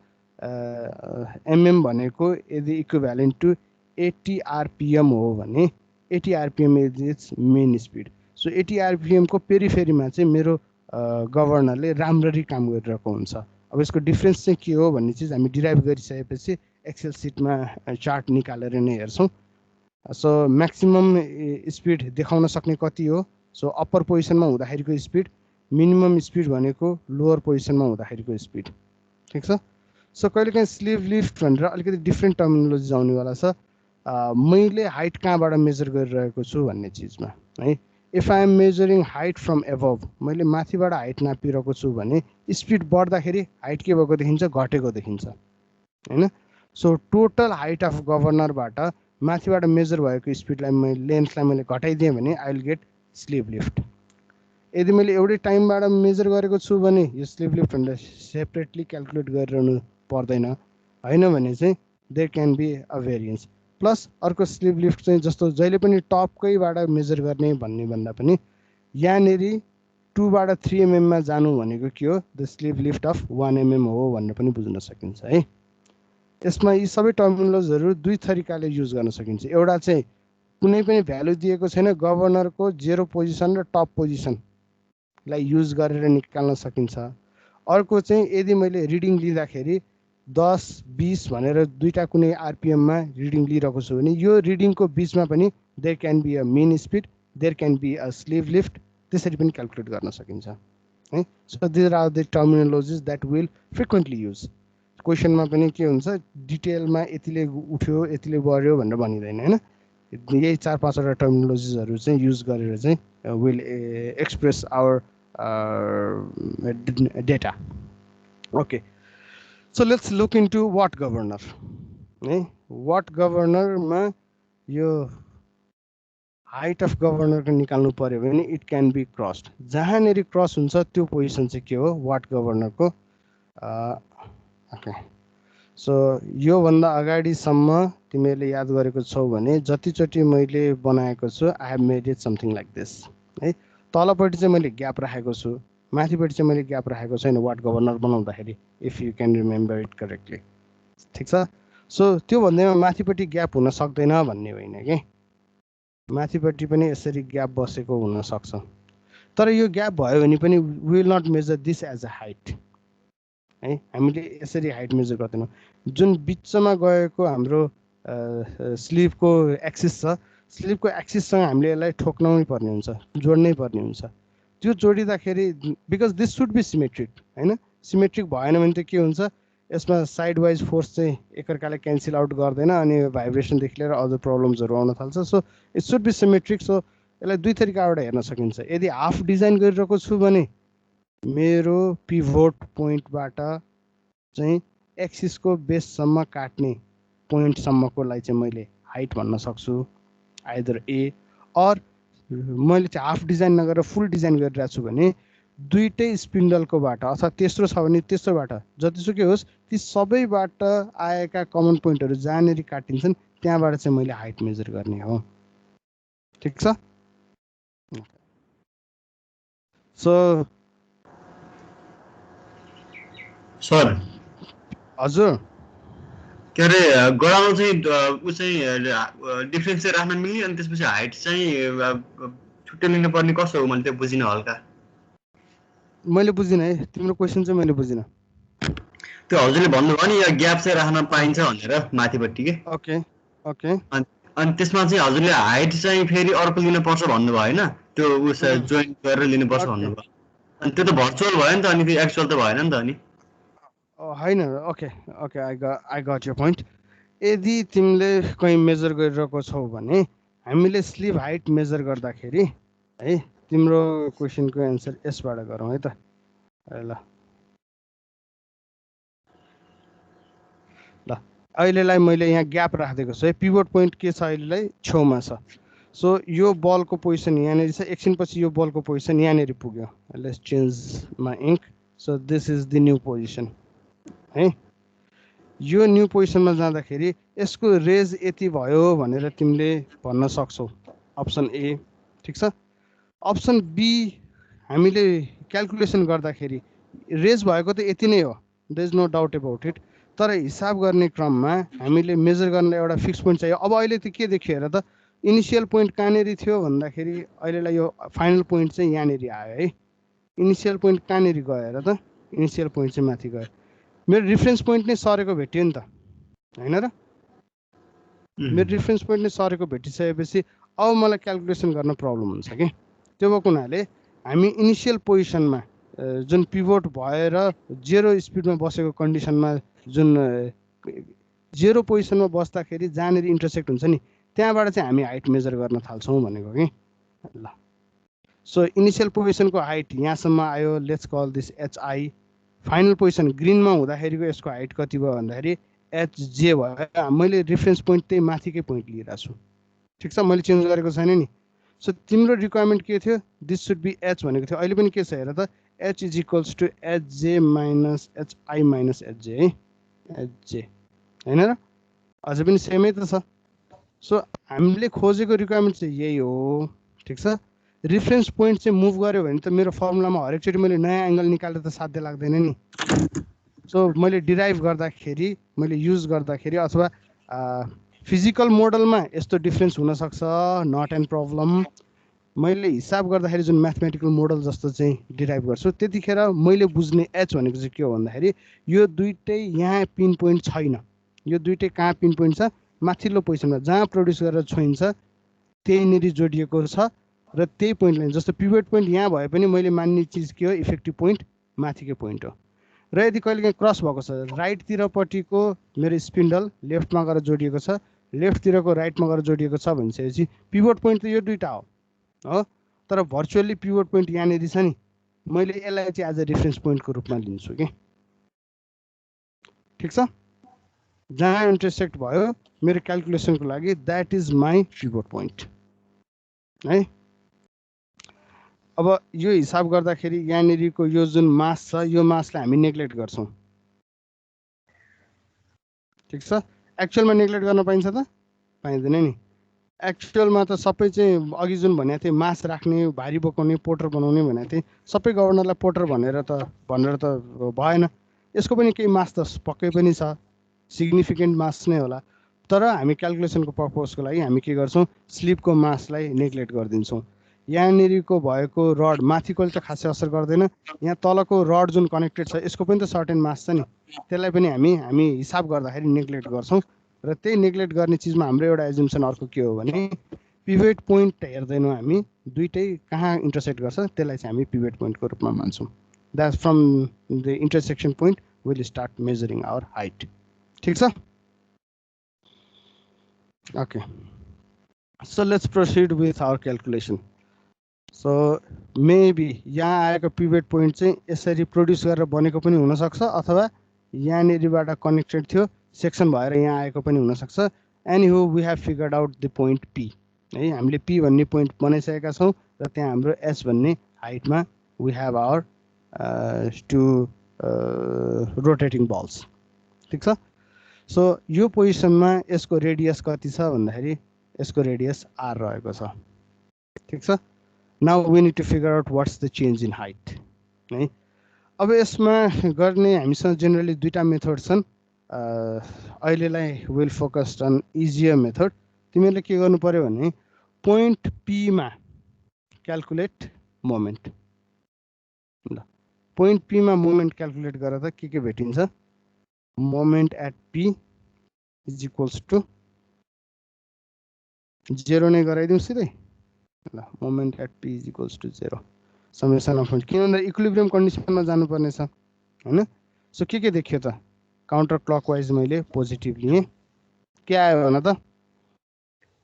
mm भनेको यदि इक्विभ्यालेन्ट टु 80 RPM हो भने 80 RPM is it's main speed. So 80 RPM को पेरिफेरीमा चाहिँ मेरो गभर्नरले राम्ररी काम गरिरहेको हुन्छ। अब यसको डिफ्रेन्स चाहिँ के हो भन्ने चिज हामी डिराइभ गरिसकेपछि एक्सेल सिटमा चार्ट निकालेर नै हेर्छौँ। सो म्याक्सिमम स्पिड देखाउन सक्ने कति हो, सो अप्पर पोजिसनमा हुँदाखेरिको स्पिड, मिनिमम स्पिड भनेको लोवर पोजिसनमा हुँदाखेरिको स्पिड, ठिक छ। सो कहिलेकाहीँ स्लिभ लिफ्ट भनेर अलिकति डिफ्रेन्ट टर्मिनोलोजी आउनेवाला छ। मैले हाइट कहाँबाट मेजर गरिरहेको छु भन्ने चिजमा, है। If I am measuring height from above, मैले माथिबाट हाइट नापिरहेको छु भने स्पिड बढ्दाखेरि हाइट के भएको देखिन्छ, घटेको देखिन्छ, हैन। सो टोटल हाइट अफ गभर्नरबाट माथिबाट मेजर भएको स्पिडलाई मैले लेन्थलाई मैले घटाइदिएँ भने I will get sleeve lift. यदि मैले एउटै टाइमबाट मेजर गरेको छु भने यो स्लिभ लिफ्ट भनेर सेपरेटली क्यालकुलेट गरिरहनु पर्दैन, होइन भने चाहिँ there can be a variance. Plus अर्को स्लिभ लिफ्ट चाहिँ जस्तो जहिले पनि टपकैबाट मेजर गर्ने भन्ने भन्दा पनि यहाँनेरि 2 बाट 3 mm मा जानु भनेको के हो, the sleeve lift of 1 mm हो भनेर पनि बुझ्न सकिन्छ, है। यसमा यी सबै टर्मिनोलोजीहरू दुई तरिकाले युज गर्न सकिन्छ। एउटा चाहिँ कुनै पनि भ्यालु दिएको छैन, गभर्नरको 0 पोजिसन र टप पोजिसनलाई युज गरेर निकाल्न सकिन्छ। अर्को चाहिँ यदि मैले रिडिङ लिँदाखेरि 10 20 भनेर दुईटा कुनै आरपिएममा रिडिङ लिइरहेको छु भने यो रिडिङको बिचमा पनि there can be a mean speed, there can be a sleeve lift, त्यसरी पनि क्यालकुलेट गर्न सकिन्छ है। So these are the terminologies that will frequently use. क्वेसनमा पनि के हुन्छ, डिटेलमा यतिले उठ्यो यतिले बढ्यो भनेर भनिँदैन होइन। यही 4-5 वटा टर्मिनोलोजिजहरू चाहिँ युज गरेर चाहिँ will express our data. Okay, so let's look into what governor है। वाट गभर्नरमा यो हाइट अफ गभर्नरको निकाल्नु पर्यो भने इट क्यान बी क्रस्ड। जहाँनेरि क्रस हुन्छ त्यो पोजिसन चाहिँ के हो, वाट गभर्नरको। ओके, सो योभन्दा अगाडिसम्म तिमीले याद गरेको छौ भने जतिचोटि मैले बनाएको छु I have made it something like this है। तलपट्टि चाहिँ मैले ग्याप राखेको छु, माथिपट्टि चाहिँ मैले ग्याप राखेको छैन वाट गभर्नर बनाउँदाखेरि, if you can remember it correctly. ठिक छ। सो त्यो भन्दैमा माथिपट्टि ग्याप हुन सक्दैन भन्ने होइन कि, माथिपट्टि पनि यसरी ग्याप बसेको हुनसक्छ, तर यो ग्याप भयो भने पनि will not measure this as a height है। हामीले यसरी हाइट मेजर गर्दैनौँ। जुन बिचमा गएको हाम्रो स्लिभको एक्सिस छ, स्लिभको एक्सिससँग हामीले यसलाई ठोक्नै पर्ने हुन्छ, जोड्नै पर्ने हुन्छ। त्यो जोडिँदाखेरि because this should be symmetric होइन, सिमेट्रिक भएन भने त के हुन्छ, यसमा साइड वाइज फोर्स चाहिँ एकअर्कालाई क्यान्सल आउट गर्दैन अनि भाइब्रेसनदेखि लिएर अदर प्रब्लम्सहरू आउन थाल्छ। So it should be symmetric. सो यसलाई दुई तरिकाबाट हेर्न सकिन्छ। यदि हाफ डिजाइन गरिरहेको छु भने मेरो पिभोट पोइन्टबाट चाहिँ एक्सिसको बेससम्म काट्ने पोइन्टसम्मकोलाई चाहिँ मैले हाइट भन्न सक्छु, आइदर ए, अर मैले चाहिँ हाफ डिजाइन नगरेर फुल डिजाइन गरिरहेको छु भने दुईटै स्पिन्डलकोबाट अथवा तेस्रो छ भने तेस्रोबाट, जतिसुकै होस् ती सबैबाट आएका कमन पोइन्टहरू जहाँनेरि काटिन्छन् त्यहाँबाट चाहिँ मैले हाइट मेजर गर्ने हो। ठिक छ। सो सर हजुर के अरे गराउनु चाहिँ ऊ चाहिँ डिफ्रेन्स चाहिँ राख्न मिल्ने अनि त्यसपछि हाइट चाहिँ छुट्टै लिनु पर्ने कसो हो, मैले त्यो बुझिनँ हल्का। मैले बुझिनँ है, तिम्रो क्वेसन चाहिँ मैले बुझिनँ। त्यो हजुरले भन्नुभयो नि यहाँ ग्याप चाहिँ राख्न पाइन्छ भनेर माथिपट्टि के। Okay okay. अनि त्यसमा चाहिँ हजुरले हाइट चाहिँ फेरि अर्को लिनुपर्छ भन्नुभयो होइन, त्यो उस जोइन गरेर लिनुपर्छ भन्नुभयो। अनि त्यो त भर्चुअल भयो नि त, अनि त्यो एक्चुअल त भएन नि त अनि। होइन, okay okay, I got your point. यदि तिमीले कहीँ मेजर गरिरहेको छौ भने हामीले स्लिभ हाइट मेजर गर्दाखेरि है, तिम्रो क्वेसनको एन्सर यसबाट गरौँ है त। ल ल अहिलेलाई मैले यहाँ ग्याप राखिदिएको छु है, पिभोट पोइन्ट के छ अहिलेलाई छेउमा छ। सो यो बलको पोजिसन यहाँनिर छ, एकछिनपछि यो बलको पोजिसन यहाँनिर पुग्यो। Let's change my ink. So this is the new position है। यो न्यू पोजिसनमा जाँदाखेरि यसको रेज यति भयो भनेर तिमीले भन्न सक्छौ, अप्सन ए। ठिक छ। अप्सन बी हामीले क्यालकुलेसन गर्दाखेरि रेज भएको त यति नै हो, there is no doubt about it, तर हिसाब गर्ने क्रममा हामीले मेजर गर्नलाई एउटा फिक्स पोइन्ट चाहियो। अब अहिले त के देखियो हेर त, इनिसियल पोइन्ट कहाँनिर थियो भन्दाखेरि अहिलेलाई यो फाइनल पोइन्ट चाहिँ यहाँनिर आयो है। इनिसियल पोइन्ट कहाँनिर गयो हेर त, इनिसियल पोइन्ट चाहिँ माथि गयो। मेरो रिफरेन्स पोइन्ट नै सरेको भेट्यो नि त होइन र, मेरो रिफरेन्स पोइन्ट नै सरेको भेटिसकेपछि अब मलाई क्यालकुलेसन गर्न प्रब्लम हुन्छ कि। त्यो भएको हुनाले हामी इनिसियल पोजिसनमा जुन पिभोट भएर 0 स्पिडमा बसेको कन्डिसनमा, जुन 0 पोजिसनमा बस्दाखेरि जहाँनिर इन्टरसेक्ट हुन्छ नि त्यहाँबाट चाहिँ हामी हाइट मेजर गर्न थाल्छौँ भनेको कि। ल सो इनिसियल पोजिसनको हाइट यहाँसम्म आयो, let's call this HI. Final position ग्रिनमा हुँदाखेरिको यसको हाइट कति भयो भन्दाखेरि एचजे भयो। मैले रिफरेन्स पोइन्ट त्यही माथिकै पोइन्ट लिइरहेको छु। ठिक छ, मैले चेन्ज गरेको छैन नि। सो तिम्रो रिक्वायरमेन्ट के थियो, दिस सुड बी एच भनेको थियो। अहिले पनि के छ हेर त, H is equals to HJ minus HI minus HJ है, एचजे होइन र, अझै पनि सेमै त छ। सो हामीले खोजेको रिक्वायरमेन्ट चाहिँ यही हो। ठिक छ। रिफरेन्स पोइन्ट चाहिँ मुभ गर्यो भने त मेरो फर्मुलामा हरेकचोटि मैले नयाँ एङ्गल निकालेर त साध्य लाग्दैन नि। सो मैले डिराइभ गर्दाखेरि मैले युज गर्दाखेरि अथवा फिजिकल मोडलमा यस्तो डिफ्रेन्स हुनसक्छ, नट एन प्रब्लम। मैले हिसाब गर्दाखेरि जुन म्याथमेटिकल मोडल जस्तो चाहिँ डिराइभ गर्छु त्यतिखेर मैले बुझ्ने एच भनेको चाहिँ के हो भन्दाखेरि यो दुइटै यहाँ पिन पोइन्ट छैन। यो दुइटै कहाँ पिन पोइन्ट छ? माथिल्लो पोजिसनमा जहाँ प्रड्युस गरेर छोइन्छ त्यहीँनिर जोडिएको छ र त्यही पोइन्टलाई जस्तो पिभट पोइन्ट यहाँ भए पनि मैले मान्ने चिज के हो? इफेक्टिभ पोइन्ट माथिकै पोइन्ट हो। र यदि कहिलेकाहीँ क्रस भएको छ, राइटतिरपट्टिको मेरो स्पिन्डल लेफ्टमा गएर जोडिएको छ, लेफ्टतिरको राइटमा गएर जोडिएको छ भनिसकेपछि पिभट पोइन्ट त यो दुइटा हो, तर भर्चुअली पिभट पोइन्ट यहाँनिर छ नि, मैले यसलाई चाहिँ एज अ रेफरेन्स पोइन्टको रूपमा लिन्छु कि। ठिक छ, जहाँ इन्टरसेक्ट भयो मेरो क्यालकुलेसनको लागि that is my pivot point है। अब यो हिसाब गर्दाखेरि यहाँनिरको यो जुन मास छ यो मासलाई हामी नेग्लेक्ट गर्छौँ। ठिक छ, एक्चुअलमा नेग्लेक्ट गर्न पाइन्छ त? पाइँदैन नि। एक्चुअलमा त सबै चाहिँ अघि जुन भनेको थिएँ मास राख्ने, भारी बोकाउने, पोर्टर बनाउने भनेको थिएँ, सबै गभर्नरलाई पोर्टर भनेर त भएन। यसको पनि केही मास त पक्कै पनि छ, सिग्निफिकेन्ट मास नै होला। तर हामी क्यालकुलेसनको पर्पजको लागि हामी के गर्छौँ? स्लिपको मासलाई नेग्लेक्ट गरिदिन्छौँ। यहाँनिरको भएको रड माथिको त खासै असर गर्दैन, यहाँ तलको रड जुन कनेक्टेड छ यसको पनि त सर्टेन मास छ नि, त्यसलाई पनि हामी हिसाब गर्दाखेरि नेग्लेक्ट गर्छौँ। र त्यही नेग्लेक्ट गर्ने चिजमा हाम्रो एउटा एजुम्सन अर्को के हो भने पिभट पोइन्ट हेर्दैनौँ हामी, दुइटै कहाँ इन्टरसेक्ट गर्छ त्यसलाई चाहिँ हामी पिभट पोइन्टको रूपमा मान्छौँ। That's from the intersection point will start measuring our height. ठिक छ, okay. So let's proceed with our calculation. So maybe यहाँ आएको पिभट पोइन्ट चाहिँ यसरी प्रड्युस गरेर बनेको पनि हुनसक्छ, अथवा यहाँनिरबाट कनेक्टेड थियो सेक्सन भएर यहाँ आएको पनि हुनसक्छ। Anyhow we have figured out the point P है। हामीले पी भन्ने पोइन्ट बनाइसकेका छौँ र त्यहाँ हाम्रो एच भन्ने हाइटमा we have our two rotating balls. ठिक छ, सो यो पोजिसनमा यसको रेडियस कति छ भन्दाखेरि यसको रेडियस आर रहेको छ। ठिक छ, now we need to figure out what's the change in height है। अब यसमा गर्ने हामीसँग जेनरली दुईवटा मेथड छन्। अहिलेलाई will focused on easier method. तिमीहरूले के गर्नु पर्यो भने पोइन्ट पीमा क्यालकुलेट मोमेन्ट। ल, पोइन्ट पीमा मोमेन्ट क्यालकुलेट गरेर त के भेटिन्छ? Moment at P is equals to 0 नै गराइदिउँ सिधै। ल, moment at P is equals to 0 summation of किन भन्दा इक्विलिब्रियम कन्डिसनमा जानुपर्ने छ होइन। सो के देखियो त? काउन्टर क्लकवाइज मैले पोजिटिभ लिएँ, के आयो भन त?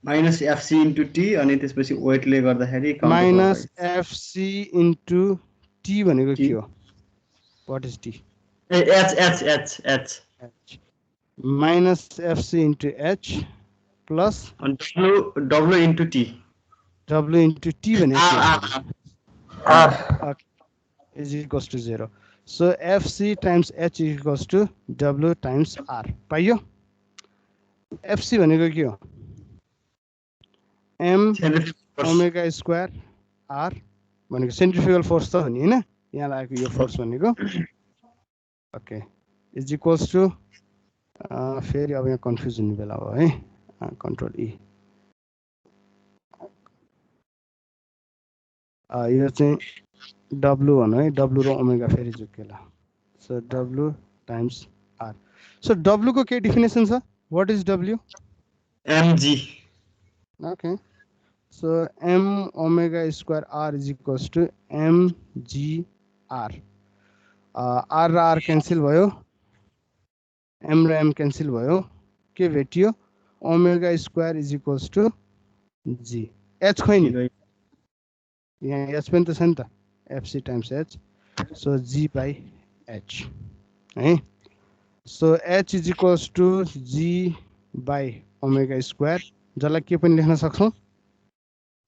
माइनस एफसी इन्टु टी अनि त्यसपछि वेटले गर्दाखेरि माइनस एफसी इन्टु टी भनेको के हो? What is T? H H H H H minus FC into H plus W into T. W into T भनेको is equals to 0। So FC times H is equals to W times R. पाइयो? FC भनेको के हो? M omega square R भनेको centrifugal force त हो नि होइन, यहाँ लागेको यो फोर्स भनेको। ओके, इज इक्वल्स टु फेरि अब यहाँ कन्फ्युज हुने बेला भयो है, कन्ट्रोल ई। यो चाहिँ डब्लु भनौँ है, डब्लु र ओमेगा फेरि जुकेला। So W times R. So डब्लुको के डेफिनेसन छ? What is W? MG. Okay, so M omega square R is equals to MG R. R र आर क्यान्सल भयो, एम र एम क्यान्सल भयो, के भेटियो? Omega square is equals to G. H खोइ नि, यहाँ एच पनि त छ नि त, FC times H. So G by H है। So H is equals to G by omega square, जसलाई के पनि लेख्न सक्छौँ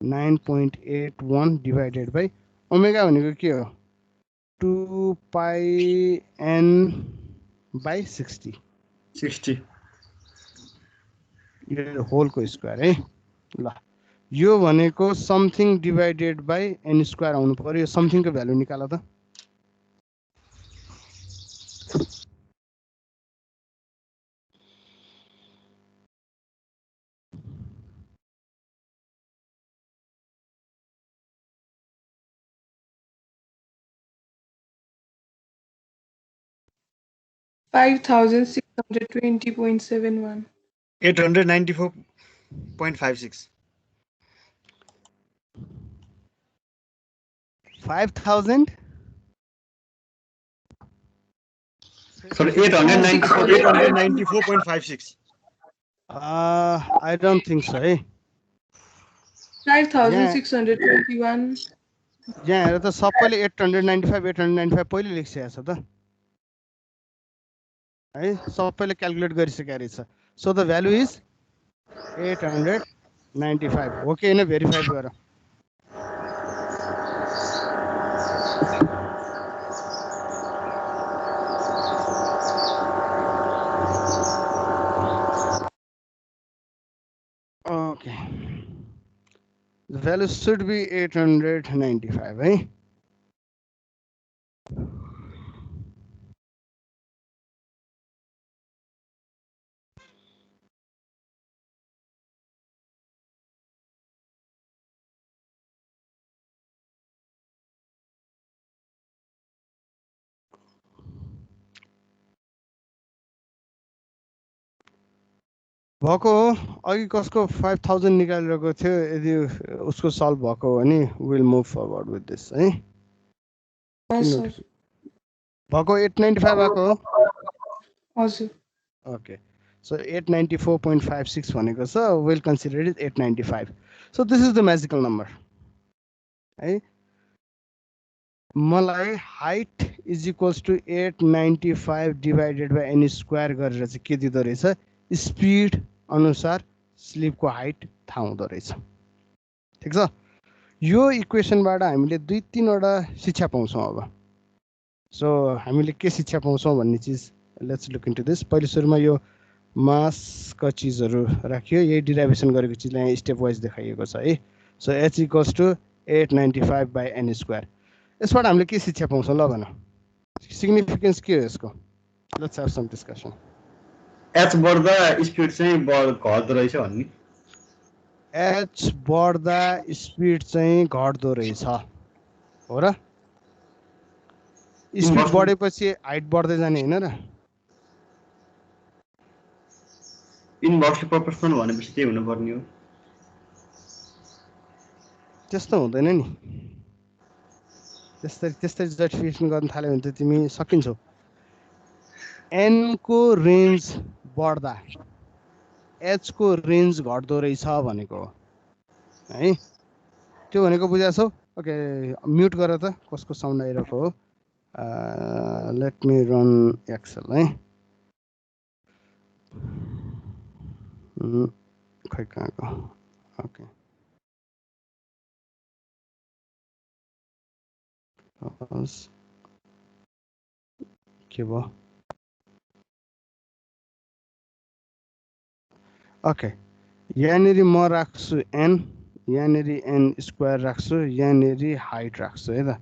9.81 डिभाइडेड बाई ओमेगा भनेको के हो? 2 पाई एन बाई 60 यो होलको स्क्वायर है। ल, यो भनेको something divided by N square आउनु पर्यो। यो समथिङको भ्यालु निकाल त। 5,620.71. 894.56. 5,000 Sorry, 894. 894.56. I don't think so है 5,621. यहाँ हेर त सबैले 895 पहिले लेखिसकेको छ त है सबैले क्याल्कुलेट गरिसकेको रहेछ सो द भ्यालु इज 895 हो कि होइन भेरिफाई गर okay the value should be 895 है भएको हो अघि कसको 5000 निकालिरहेको थियो यदि उसको सल्भ भएको हो भने will move forward with this है Yes, sir. भएको 895 भएको हो हजुर. ओके सो 894.56 भनेको छ will consider it 895 so this is the magical number है मलाई height is equals to 895 divided by N square गरेर चाहिँ के दिँदो रहेछ स्पिड अनुसार स्लिपको हाइट थाहा हुँदो रहेछ ठिक छ यो इक्वेसनबाट हामीले 2-3वटा शिक्षा पाउँछौँ अब सो हामीले के शिक्षा पाउँछौँ भन्ने चिज लेट्स लुक इन्टु दिस पहिले सुरुमा यो मासका चिजहरू राखियो यही डिराइभेसन गरेको चिजलाई यहाँ स्टेप वाइज देखाइएको छ है so H equals to 895 by N square यसबाट हामीले के शिक्षा पाउँछौँ ल भन सिग्निफिकेन्स के हो यसको let's have some discussion H बढ्दा स्पिड चाहिँ घट्दो रहेछ भन्ने एच बढ्दा स्पिड चाहिँ घट्दो रहेछ हो र स्पिड बढेपछि हाइट बढ्दै जाने होइन र इन्भर्सली प्रोपोर्सनल भनेपछि त्यही हुनुपर्ने हो त्यस्तो हुँदैन नि त्यस्तै जस्टिफिकेसन गर्न थाल्यो भने त तिमी सकिन्छौ एनको रेन्ज बढ्दा एचको रेन्ज घट्दो रहेछ भनेको हो है त्यो भनेको बुझाछौ ओके म्युट गर त कसको साउन्ड आइरहेको हो लेट मी रन एक्सेल है खै कहाँको ओके के भयो ओके यहाँनिर म राख्छु एन यहाँनिर एन स्क्वायर राख्छु यहाँनिर हाइट राख्छु है त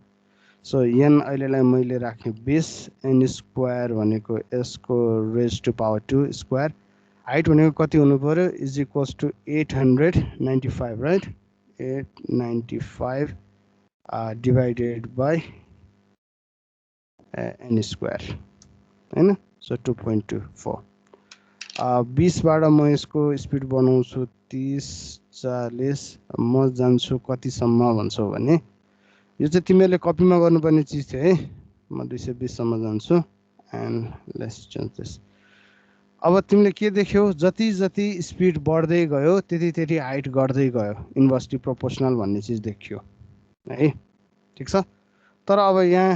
सो एन अहिलेलाई मैले राखेँ 20 एन स्क्वायर भनेको यसको raise to power 2 square height भनेको कति हुनु पर्यो is equals to 895 right 895 divided by N square होइन सो 2.24 20बाट म यसको स्पिड बनाउँछु 30-40 म जान्छु कतिसम्म भन्छौ भने यो चाहिँ तिमीहरूले कपीमा गर्नुपर्ने चिज थियो है म 220 सम्म जान्छु एन्ड लेट्स चेन्ज दिस अब तिमीले के देख्यौ जति जति स्पिड बढ्दै गयो त्यति त्यति हाइट घट्दै गयो इन्भर्सली प्रोपोर्सनल भन्ने चिज देखियो है ठिक छ तर अब यहाँ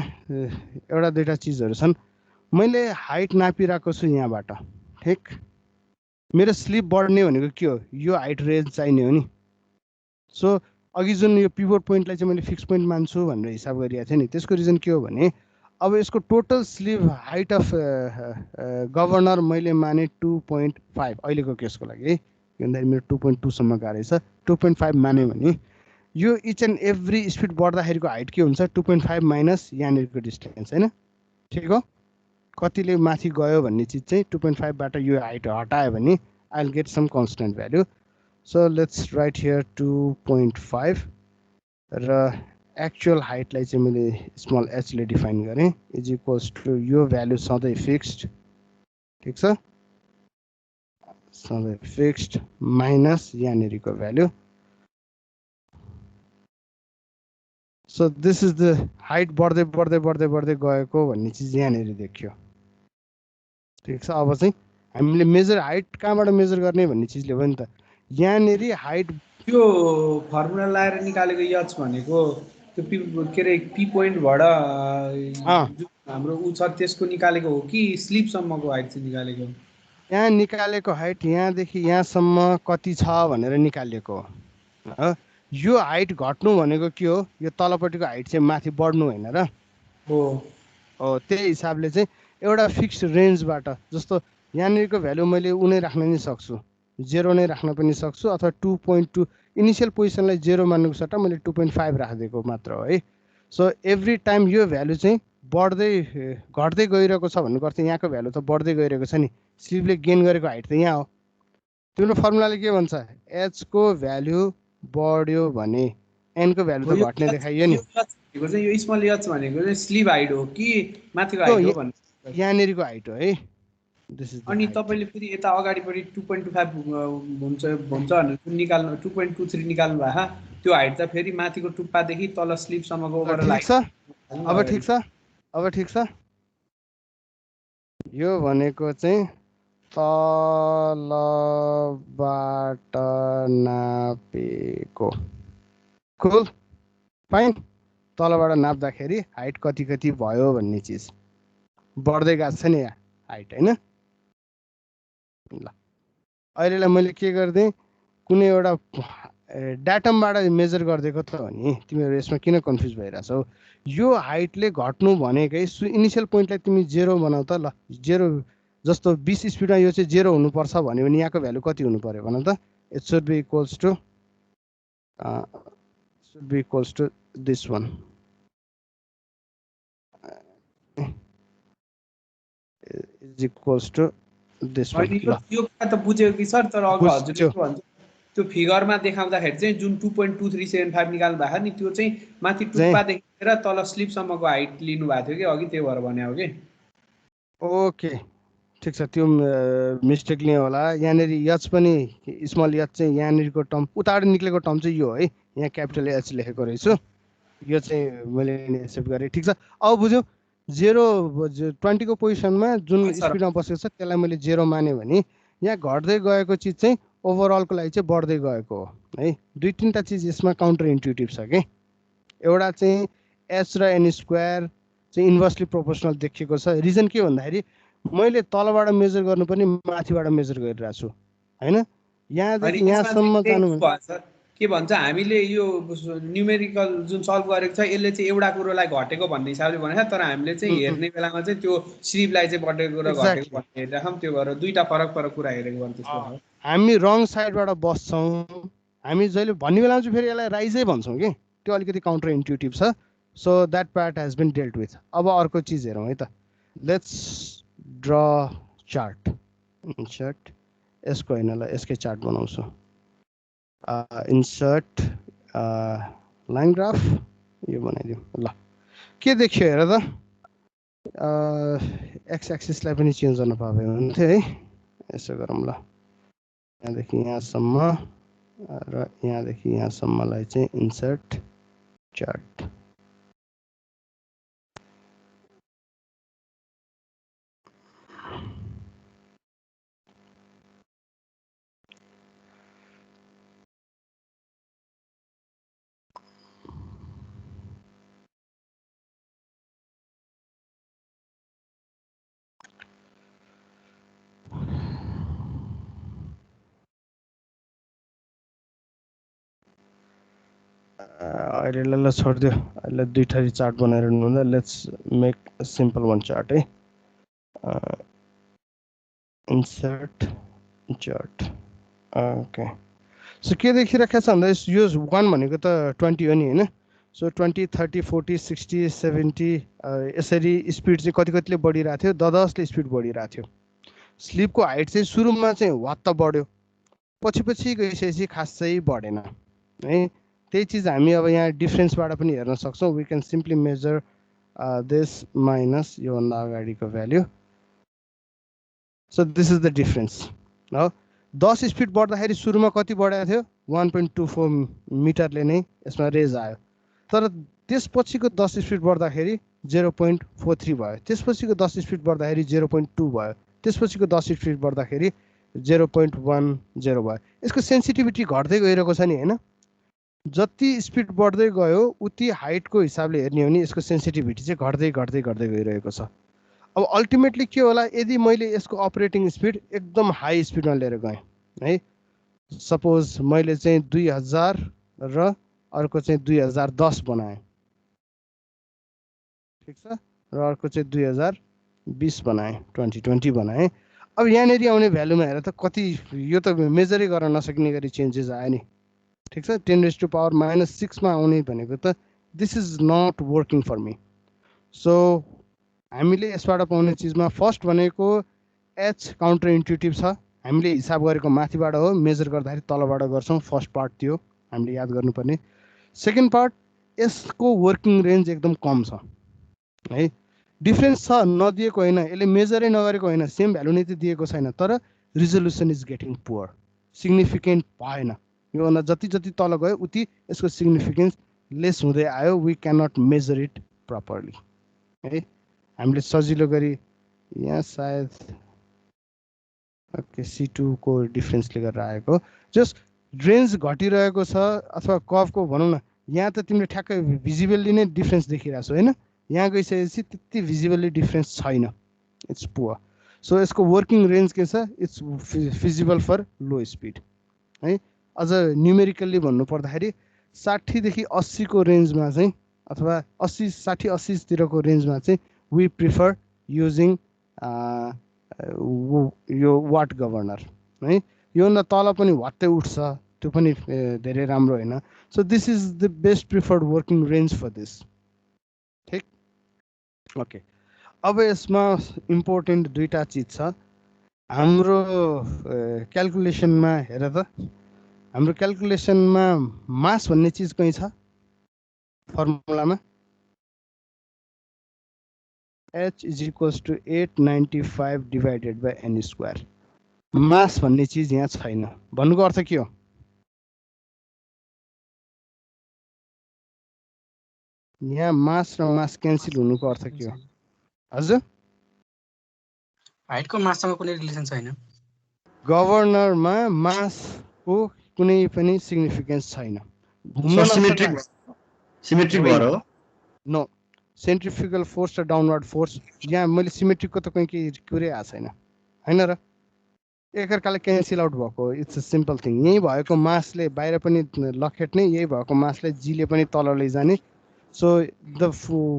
एउटा दुईटा चिजहरू छन् मैले हाइट नापिरहेको छु यहाँबाट ठिक मेरो स्लिप बढ्ने भनेको के हो यो हाइट रेन्ज चाहिने हो नि सो अघि जुन यो पिभोट पोइन्टलाई चाहिँ मैले फिक्स पोइन्ट मान्छु भनेर हिसाब गरिरहेको थिएँ नि त्यसको रिजन के हो भने अब यसको total sleep height of governor मैले माने 2.5 अहिलेको केसको लागि है भन्दाखेरि मेरो 2.2 सम्म गएको रहेछ 2.5 माने भने यो इच एन्ड एभ्री स्पिड बढ्दाखेरिको हाइट के हुन्छ 2.5 माइनस यहाँनिरको डिस्टेन्स होइन ठिक हो कतिले माथि गयो भन्ने चिज चाहिँ 2.5 बाट यो हाइट हटायो भने I will get some constant value so let's write here 2.5 र एक्चुअल हाइटलाई चाहिँ मैले स्मल एचले डिफाइन गरेँ इज इक्वल्स टु यो भ्यालु सधैँ फिक्स्ड ठिक छ सधैँ फिक्स्ड माइनस यहाँनिरको value so this is the height बढ्दै बढ्दै बढ्दै बढ्दै गएको भन्ने चिज यहाँनिर देखियो ठिक छ अब चाहिँ हामीले मेजर हाइट कहाँबाट मेजर गर्ने भन्ने चिजले हो नि त यहाँनिर हाइट त्यो फर्मुला लगाएर निकालेको यच भनेको त्यो के अरे पी पोइन्टबाट जुन हाम्रो ऊ छ त्यसको निकालेको हो कि स्लिपसम्मको हाइट चाहिँ निकालेको हो यहाँ निकालेको हाइट यहाँदेखि यहाँसम्म कति छ भनेर निकालिएको हो यो हाइट घट्नु भनेको के हो यो तलपट्टिको हाइट चाहिँ माथि बढ्नु होइन र हो त्यही हिसाबले चाहिँ एउटा फिक्स रेन्जबाट जस्तो यहाँनिरको भ्यालु मैले उनै राख्न नि सक्छु 0 नै राख्न पनि सक्छु अथवा 2.2 इनिसियल पोजिसनलाई 0 मान्नुको सट्टा मैले 2.5 राखिदिएको मात्र हो है सो एभ्री टाइम यो भ्यालु चाहिँ बढ्दै घट्दै गइरहेको छ भन्नुको अर्थ यहाँको भ्यालु त बढ्दै गइरहेको छ नि स्लिपले गेन गरेको हाइट त यहाँ हो तिम्रो फर्मुलाले के भन्छ एच को भ्यालु बढ्यो भने एन को भ्यालु त घट्ने देखाइयो नि यो स्मल एच भनेको चाहिँ स्लिप हाइट हो कि माथिको हाइट हो भन्ने यहाँनिरको हाइट हो है अनि तपाईले फेरि यता अगाडिपट्टि 2.25 हुन्छ भनेर निकाल्नु 2.23 निकाल्नु भए त्यो हाइट त फेरि माथिको टुप्पादेखि तल स्लिपसम्मको गरेर ठिक छ अब ठिक छ अब ठिक छ यो भनेको चाहिँ तलबाट नापेको कुल फाइन तलबाट नाप्दाखेरि हाइट कति कति भयो भन्ने चिज बढ्दै गएको छ नि हाइट हैन ल अहिलेलाई मैले के गर्दै कुनै एउटा डाटमबाट मेजर गरिदिएको त हो नि तिमीहरू यसमा किन कन्फ्युज भइरहेछौ यो हाइटले घट्नु भनेकै इनिसियल पोइन्टलाई तिमी 0 बनाऊ त ल 0 जस्तो 20 स्पिडमा यो चाहिँ 0 हुनुपर्छ भन्यो भने यहाँको भ्यालु कति हुनु पर्यो भन त it should be equals to this one is equals to this one यो त बुझ्यो कि सर तर अघि हजुरले के भन्छ त्यो फिगरमा देखाउँदाखेरि चाहिँ जुन 2.2375 निकाल्नु भएको नि त्यो चाहिँ माथि टुप्पादेखि लिएर तल स्लिपसम्मको हाइट लिनु भएको थियो कि अघि त्यही भएर भने हो कि ओके ठिक छ त्यो मिस्टेकले होला यहाँनिर एच पनि स्मल एच चाहिँ यहाँनिरको टर्म उताबाट निक्लेको टर्म चाहिँ यो है यहाँ क्यापिटल एच लेखेको रहेछु यो चाहिँ मैले एक्सेप्ट गरेँ ठिक छ अब बुझ्यौ 20 को पोजिसनमा जुन स्पिडमा बसेको छ त्यसलाई मैले 0 माने भने यहाँ घट्दै गएको चिज चाहिँ ओभरअलको लागि चाहिँ बढ्दै गएको हो है दुई तीनटा चिज यसमा काउन्टर इन्ट्युटिभ छ कि एउटा चाहिँ एच र एन स्क्वायर चाहिँ इन्भर्सली प्रोपोर्सनल देखिएको छ रिजन के भन्दाखेरि मैले तलबाट मेजर गर्नुपर्ने माथिबाट मेजर गरिरहेको छु हैन यहाँदेखि यहाँसम्म जानु के भन्छ हामीले यो न्युमेरिकल जुन सल्भ गरेको छ यसले चाहिँ एउटा कुरोलाई घटेको भन्ने हिसाबले भनेको तर हामीले चाहिँ हेर्ने बेलामा चाहिँ त्यो स्लिपलाई चाहिँ बढेको कुरा घटेको भन्ने हेरिराखौँ त्यो भएर दुईटा फरक फरक कुरा हेरेको भने त्यस्तो हामी रङ साइडबाट बस्छौँ हामी जहिले भन्ने बेलामा चाहिँ फेरि यसलाई राइजै भन्छौँ कि त्यो अलिकति काउन्टर इन्ट्युटिभ छ so that part has been dealt with अब अर्को चिज हेरौँ है त लेट्स ड्र चार्ट इन्सर्ट यसको होइन ल यसकै चार्ट बनाउँछु इन्सर्ट लाइन ग्राफ यो बनाइदिउँ ल के देखियो हेर त एक्स एक्सिसलाई पनि चेन्ज गर्न पाए हुन्थ्यो है यसो गरौँ ल यहाँदेखि यहाँसम्म र यहाँदेखि यहाँसम्मलाई चाहिँ इन्सर्ट चार्ट अहिले ल छोडिदियो अहिले दुई थरी चार्ट बनाएर हुँदा let's make simple one chart है इन्सर्ट चार्ट ओके सो के देखिरहेको छ भन्दा यो 1 भनेको त 20 हो नि होइन सो 20 30 40 60 70 यसरी स्पिड चाहिँ कति कतिले बढिरहेको थियो ददसले स्पिड बढिरहेको थियो स्लिपको हाइट चाहिँ सुरुमा चाहिँ वात्त बढ्यो पछि पछि गइसकेपछि खासै बढेन है त्यही चिज हामी अब यहाँ डिफ्रेन्सबाट पनि हेर्न सक्छौँ we can simply measure this minus योभन्दा अगाडिको value so this is the difference हो 10 स्पिड बढ्दाखेरि सुरुमा कति बढाएको थियो 1.24 मिटरले नै यसमा रेज आयो तर त्यसपछिको 10 स्पिड बढ्दाखेरि 0.43 भयो त्यसपछिको 10 स्पिड बढ्दाखेरि 0.2 भयो त्यसपछिको 10 स्पिड बढ्दाखेरि 0.10 भयो यसको सेन्सिटिभिटी घट्दै गइरहेको छ नि हैन जति स्पिड बढ्दै गयो उति हाइटको हिसाबले हेर्ने हो भने यसको सेन्सिटिभिटी चाहिँ घट्दै गइरहेको छ अब अल्टिमेटली के होला यदि मैले यसको अपरेटिङ स्पिड एकदम हाई स्पिडमा लिएर गएँ है सपोज मैले चाहिँ 2000 र अर्को चाहिँ 2010 बनाएँ ठीक छ र अर्को चाहिँ 2020 बनाएँ 2020 बनाएँ अब यहाँनिर आउने भ्यालुमा हेर त कति यो त मेजरै गर्न नसक्ने गरी चेन्जेस आयो नि ठीक छ 10⁻⁻6 मा आउने भनेको त this is not working for me so हामीले यसबाट पाउने चिजमा फर्स्ट भनेको एच काउन्टर इन्ट्युटिभ छ हामीले हिसाब गरेको माथिबाट हो मेजर गर्दाखेरि तलबाट गर्छौँ फर्स्ट पार्ट त्यो हामीले याद गर्नुपर्ने सेकेन्ड पार्ट यसको वर्किङ रेन्ज एकदम कम छ है डिफरेन्स छ नदिएको होइन यसले मेजरै नगरेको होइन सेम भ्यालु नै त दिएको छैन तर resolution is getting poor significant भएन योभन्दा जति जति तल गयो उति यसको सिग्निफिकेन्स लेस हुँदै आयो we can not measure it properly है हामीले सजिलो गरी यहाँ सायद ओके C2 को डिफरेन्सले गरेर आएको जस्ट रेन्ज घटिरहेको छ अथवा कफको भनौँ न यहाँ त तिमीले ठ्याक्कै भिजिबली नै डिफरेन्स देखिरहेको छौ होइन यहाँ गइसकेपछि त्यति भिजिबली डिफरेन्स छैन इट्स पुअर सो यसको वर्किङ रेन्ज के छ it's feasible for low speed है अझ न्युमेरिकल्ली भन्नु पर्दाखेरि 60 देखि 80 को रेन्जमा चाहिँ अथवा 60-80 तिरको रेन्जमा चाहिँ वी प्रिफर युजिङ यो वाट गभर्नर है योभन्दा तल पनि वाट्टै उठ्छ त्यो पनि धेरै राम्रो होइन so this is the best preferred working range for this ठिक ओके अब यसमा इम्पोर्टेन्ट दुईटा चिज छ हाम्रो क्याल्कुलेसनमा हेर त हाम्रो क्याल्कुलेसनमा मास भन्ने चिज कहीँ छ फर्मुलामा H is equals to 895 divided by n square. मास भन्ने चिज यहाँ छैन भन्नुको अर्थ के हो यहाँ मास र मास क्यान्सल हुनुको अर्थ के हो हजुर हाइटको माससँग कुनै रिलेसन छैन गभर्नरमा मासको कुनै पनि सिग्निफिकेन्स छैन घुम्न सिमेट्रिक भएर हो नो सेन्ट्रिफ्युगल फोर्स र डाउनवर्ड फोर्स यहाँ मैले सिमेट्रिकको त कहीँ केही कुरै आएको छैन होइन र एकअर्काले क्यान्सल आउट भएको इट्स अ सिम्पल थिङ यहीँ भएको मासले बाहिर पनि लखेट्ने यही भएको मासले जीले पनि तल लैजाने so the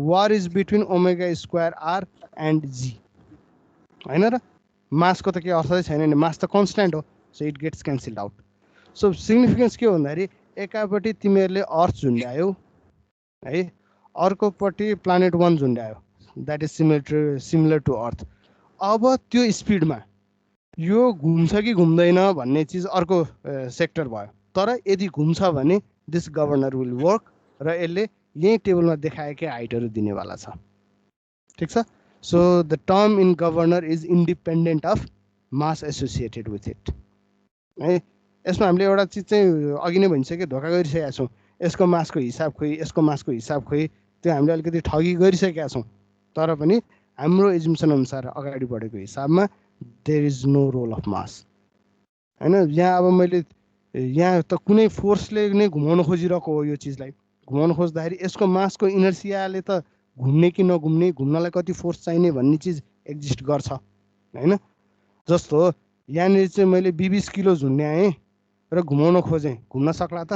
war is between omega square R and G होइन र मासको त केही अर्थै छैन नि मास त कन्सट्यान्ट हो so it gets cancelled out so significance के हो भन्दाखेरि एकापट्टि तिमीहरूले अर्थ झुन्ड्यायो है अर्कोपट्टि प्लानेट 1 झुन्ड्यायो that is similar to Earth अब त्यो स्पिडमा यो घुम्छ कि घुम्दैन भन्ने चिज अर्को सेक्टर भयो तर यदि घुम्छ भने दिस गभर्नर विल वर्क र यसले यही टेबलमा देखाएकै हाइटहरू दिनेवाला छ ठिक छ so the term in governor is independent of mass associated with it है यसमा हामीले एउटा चिज चाहिँ अघि नै भनिसक्यो धोका गरिसकेका छौँ यसको मासको हिसाब खोइ यसको मासको हिसाब खोइ त्यो हामीले अलिकति ठगी गरिसकेका छौँ तर पनि हाम्रो एजुम्सन अनुसार अगाडि बढेको हिसाबमा there is no role of mass होइन यहाँ अब मैले यहाँ त कुनै फोर्सले नै घुमाउन खोजिरहेको हो यो चिजलाई घुमाउन खोज्दाखेरि यसको मासको इनर्सियाले त घुम्ने कि नघुम्ने घुम्नलाई कति फोर्स चाहिने भन्ने चिज एक्जिस्ट गर्छ होइन जस्तो यहाँनिर चाहिँ मैले 20 किलो झुन्ड्याएँ र घुमाउन खोजेँ घुम्न सक्ला त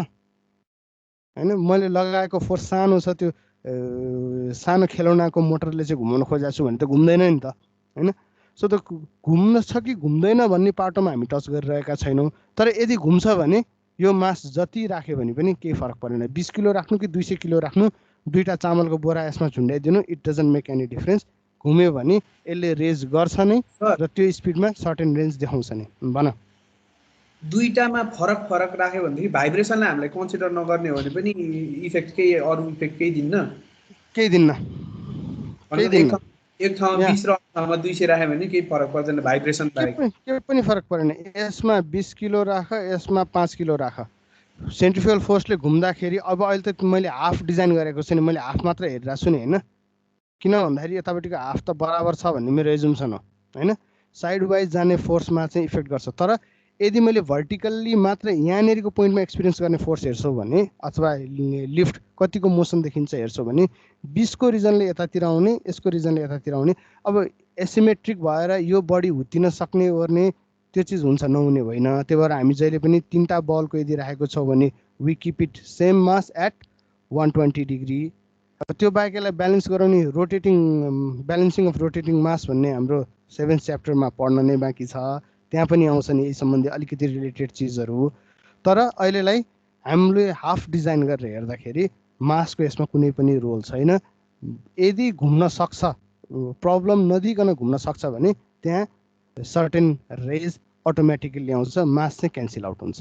होइन मैले लगाएको फोर्स सानो छ त्यो सानो खेलौनाको मोटरले चाहिँ घुमाउन खोजेको छु भने त घुम्दैन नि त होइन सो त घुम्न छ कि घुम्दैन भन्ने पाटोमा हामी टच गरिरहेका छैनौँ तर यदि घुम्छ भने यो मास जति राख्यो भने पनि केही फरक परेन 20 किलो राख्नु कि 200 किलो राख्नु दुईटा चामलको बोरा यसमा झुन्ड्याइदिनु it doesn't make any difference घुम्यो भने यसले रेज गर्छ नै र त्यो स्पिडमा सर्टेन रेन्ज देखाउँछ नि भन दुईटामा फरक राख्यो भनेदेखि भाइब्रेसनलाई हामीले कन्सिडर नगर्ने हो भने पनि इफेक्ट केही अरू इफेक्ट केही दिन्न एक ठाउँमा Yeah. 20 र अर्को ठाउँमा 200 राख्यो भने केही फरक पर्दैन भाइब्रेसन बाहेक। केही पनि फरक परेन। यसमा 20 किलो राख, यसमा 5 किलो राख, सेन्ट्रिफ्युगल फोर्सले घुम्दाखेरि अब अहिले त मैले हाफ डिजाइन गरेको छु नि, मैले हाफ मात्र हेरिरहेको छु नि होइन। किन भन्दाखेरि यतापट्टिको हाफ त बराबर छ भन्ने मेरो एजुम्सन हो होइन। साइड वाइज जाने फोर्समा चाहिँ इफेक्ट गर्छ। तर यदि मैले भर्टिकल्ली मात्र यहाँनिरको पोइन्टमा एक्सपिरियन्स गर्ने फोर्स हेर्छौँ भने अथवा लिफ्ट कतिको मोसन देखिन्छ हेर्छौँ भने 20 को रिजनले यतातिर आउने, यसको रिजनले यतातिर आउने। अब एसिमेट्रिक भएर यो बडी हुत्तिन सक्ने ओर्ने त्यो चिज हुन्छ, नहुने होइन। त्यही भएर हामी जहिले पनि 3टा बलको यदि राखेको छौँ भने we keep it same mass at 120 degree. त्यो बाहेक यसलाई ब्यालेन्स गराउने ब्यालेन्सिङ अफ रोटेटिङ मास भन्ने हाम्रो 7th च्याप्टरमा पढ्न नै बाँकी छ। त्यहाँ पनि आउँछ नि यही सम्बन्धी अलिकति रिलेटेड चिजहरू। तर अहिलेलाई हामीले हाफ डिजाइन गरेर हेर्दाखेरि मासको यसमा कुनै पनि रोल छैन। यदि घुम्न सक्छ, प्रब्लम नदिकन घुम्न सक्छ भने त्यहाँ सर्टेन रेज अटोमेटिकली आउँछ, मास चाहिँ क्यान्सल आउट हुन्छ।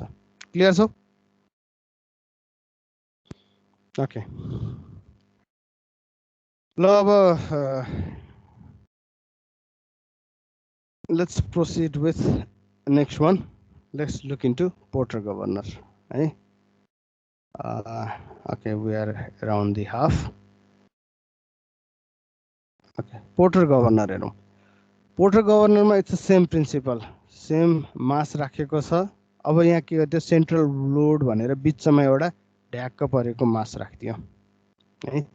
क्लियर छ? ओके, ल अब let's proceed with next one. Let's look into Porter governor. Right? Okay, we are around the half. Okay, Porter governor. Porter governor it's the same principle, same mass राखेको छ। अब यहाँ के गर्यो, सेन्ट्रल लोड भनेर बिचमा एउटा ढ्याक्क परेको मास राखिदियो है।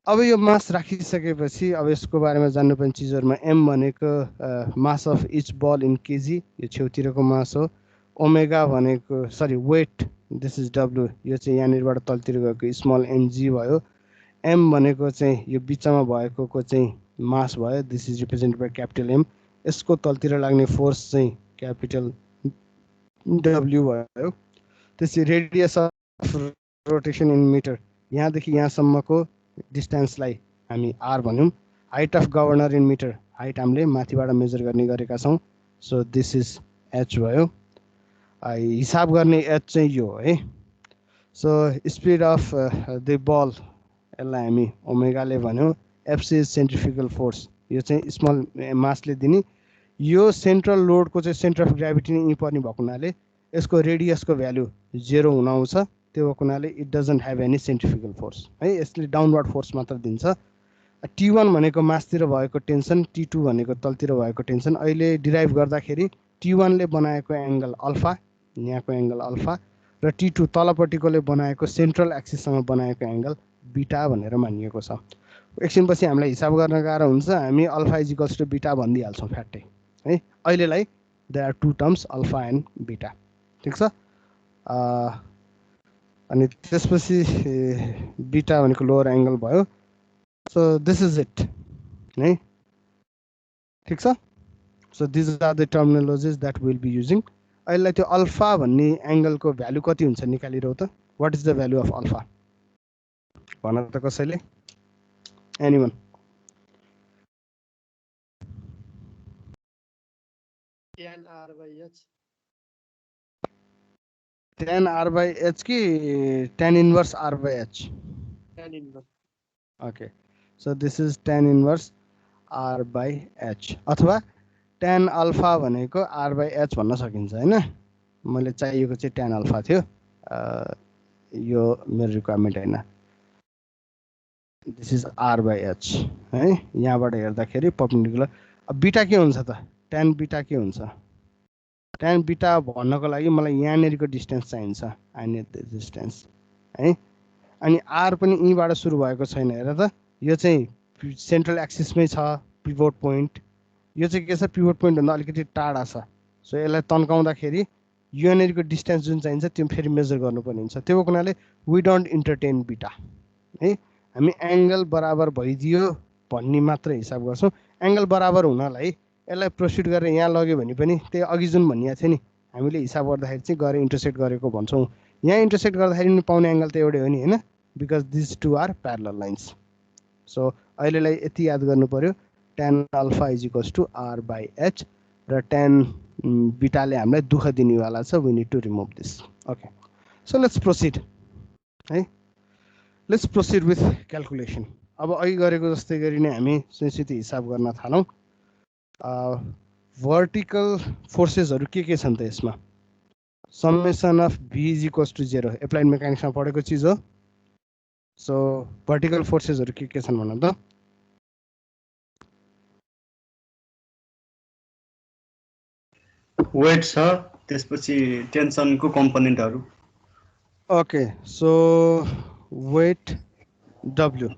अब यो मास राखिसकेपछि अब यसको बारेमा जान्नुपर्ने चिजहरुमा m भनेको mass of each ball in kg, यो छेउतिरको मास हो। ओमेगा भनेको sorry wait, this is w, यो चाहिँ यहाँनिरबाट तलतिर गएको स्मल mg भयो। m भनेको चाहिँ यो बिचमा भएको को चाहिँ मास भयो, this is represented by capital m। यसको तलतिर लाग्ने फोर्स चाहिँ क्यापिटल w भयो। त्यसै radius of rotation in meter, यहाँदेखि यहाँसम्मको डिस्टेन्सलाई हामी r भन्यौं। Height of governor in meter, हाइट हामीले माथिबाट मेजर गर्ने गरेका छौं, सो दिस इज h भयो। हिसाब गर्ने h चाहिँ यो है। सो स्पिड अफ द बल, यसलाई हामी ओमेगाले भन्यौं। fc इज सेन्ट्रिफ्युगल फोर्स, यो चाहिँ स्मल मासले दिने। यो सेन्ट्रल लोडको चाहिँ सेन्टर अफ ग्राभिटी नै यही पर्ने भएको हुनाले यसको रेडियसको भ्यालु 0 हुन आउँछ। त्यो भएको हुनाले it doesn't have any centrifugal force है, यसले डाउनवर्ड फोर्स मात्र दिन्छ। T1 भनेको मासतिर भएको टेन्सन, T2 भनेको तलतिर भएको टेन्सन। अहिले डिराइभ गर्दाखेरि T1 ले बनाएको एंगल अल्फा, यहाँको एंगल अल्फा, र T2 तलपट्टिकोले बनाएको सेन्ट्रल एक्सिससँग बनाएको एंगल बीटा भनेर मानिएको छ। एकछिनपछि हामीलाई हिसाब गर्न गाह्रो हुन्छ, हामी alpha is equals to beta भनिदिइहाल्छौँ फ्याट्टै है। अहिलेलाई there are two terms alpha and beta, ठिक छ। अनि त्यसपछि बीटा भनेको लोअर एंगल भयो। सो दिस इज इट है, ठिक छ। So this are the terminologies that will be using. अहिले त्यो अल्फा भन्ने एंगलको भ्यालु कति हुन्छ निकालिरौ त। What is the value of alpha भन त कसैले, anyone? tan r by h, tan r by h की tan inverse r by h? tan inverse. Okay, so this is tan inverse r by h, अथवा tan alpha भनेको r by h भन्न सकिन्छ हैन। मैले चाहिएको चाहिँ tan alpha थियो, यो मेरो रिक्वायरमेन्ट हैन। This is r by h है। यहाँबाट हेर्दाखेरि परपेन्डिकुलर। अब बीटा के हुन्छ त, tan बीटा के हुन्छ? tan बीटा भन्नको लागि मलाई यहाँनेरिको डिस्टेन्स चाहिन्छ, आई निड दिस डिस्टेन्स है। अनि r पनि यहीबाट सुरु भएको छैन, हेर त, यो चाहिँ सेन्ट्रल एक्सिसमै छ पिभोट पोइन्ट। यो चाहिँ के छ, पिभोट पोइन्ट भन्दा अलिकति टाढा छ। सो यसलाई तन्काउँदाखेरि यहाँनेरिको डिस्टेन्स जुन चाहिन्छ त्यो फेरि मेजर गर्नुपर्ने हुन्छ। त्यो हुनाले वी डोन्ट इन्टरटेन बीटा है। हामी एंगल बराबर भइदियो भन्ने मात्र हिसाब गर्छौं। एंगल बराबर हुनलाई यसलाई प्रोसिड गरेर यहाँ लग्यो भने पनि त्यही अघि जुन भनिएको थियो नि हामीले हिसाब गर्दाखेरि चाहिँ गरे इन्टरसेक्ट गरेको भन्छौं। यहाँ इन्टरसेक्ट गर्दाखेरि पनि पाउने एंगल त एउटै हो नि हैन, because this two are parallel lines. So अहिलेलाई यति याद गर्नु पर्यो, tan alpha is equals to r by h, र tan बीटाले हामीलाई दुःख दिनेवाला छ। we need to remove this. Okay, so let's proceed है। Let's proceed with calculation. अब अघि गरेको जस्तै गरी नै हामी सिधै हिसाब गर्न थालौँ। भर्टिकल फोर्सेसहरू के छन् त यसमा? Summation of V is equals to 0 applied मेकानिक्समा पढेको चिज हो। सो भर्टिकल फोर्सेसहरू के छन् भन त? वेट छ, त्यसपछि टेन्सनको कम्पोनेन्टहरू। ओके, सो वेट डब्ल्यू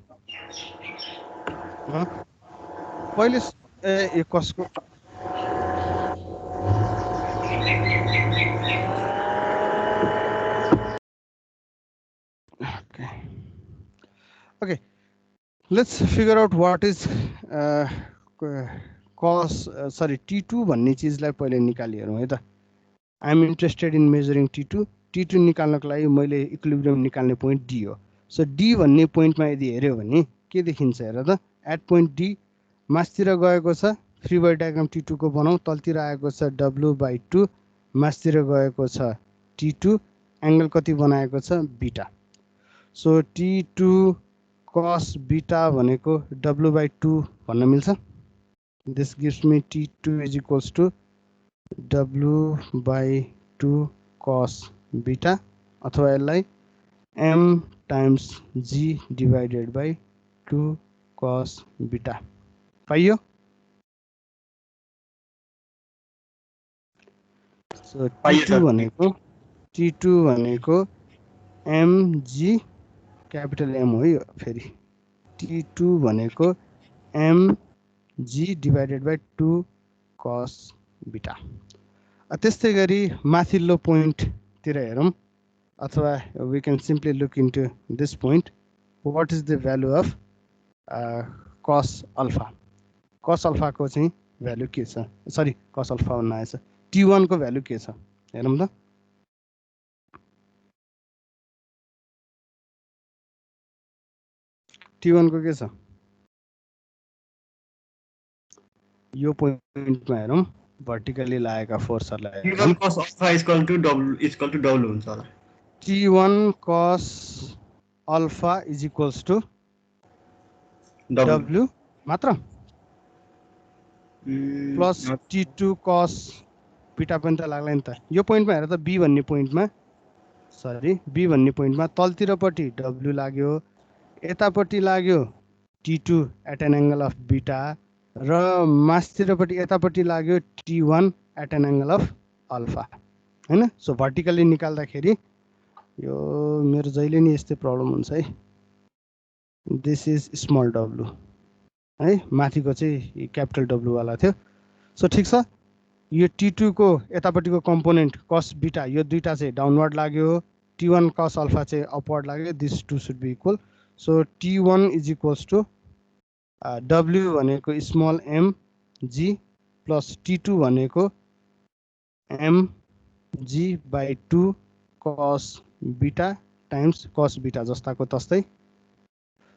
पहिले ए कसको okay, let's figure out what is cos sorry T2 भन्ने चिजलाई पहिले निकाली हेरौँ है त। I am interested in measuring T2 निकाल्नको लागि मैले इक्विलिब्रियम निकाल्ने पोइन्ट D हो। सो D भन्ने पोइन्टमा यदि हेऱ्यो भने के देखिन्छ हेर त? एट पोइन्ट D मासतिर गएको छ, फ्री बडी डायग्राम T2 को बनाऊ, तलतिर आएको छ W/2, मासतिर गएको छ T2, एंगल कति बनाएको छ beta. So T2 cos beta भनेको W/2 भन्न मिल्छ। This gives me T2 is equals to W/2 cos beta, अथवा यसलाई M times G divided by 2 cos beta पाइयो। So T2 भनेको MG क्यापिटल M हो यो फेरि। T2 भनेको MG divided by 2 cos beta. त्यस्तै गरी माथिल्लो पोइन्टतिर हेरौँ, अथवा we can simply look into this point. What is the value of cos alpha? cos alpha को चाहिँ भ्यालु के छ? सरी cos अल्फा भन्न आएछ, T1 को भ्यालु के छ हेरौँ त। T1 को के छ? यो पोइन्टमा हेरौँ, भर्टिकली लागेका फोर्सहरुलाई T1 cos alpha is equal to W हुन्छ होला। T1 cos alpha is equals to W मात्र प्लस T2 cos बीटा पनि त लाग्ला नि त। यो पोइन्टमा हेर त, B भन्ने पोइन्टमा तलतिरपट्टि W लाग्यो, यतापट्टि लाग्यो T2 at an angle of beta, र मासतिरपट्टि यतापट्टि लाग्यो T1 at an angle of alpha हैन। सो भर्टिकली निकाल्दाखेरि यो मेरो जहिले नि यस्तै प्रब्लम हुन्छ है। दिस इज स्मल W है, माथिको चाहिँ क्यापिटल W वाला थियो। सो ठीक छ, यो T2 को यतापट्टिको कम्पोनेन्ट cos बीटा यो दुईटा चाहिँ डाउनवर्ड लाग्यो, T1 cos अल्फा चाहिँ अपवर्ड लाग्यो। This two should be equal. So T1 is equals to W भनेको small m G plus T2 भनेको mg by 2 cos beta times cos beta जस्ताको तस्तै।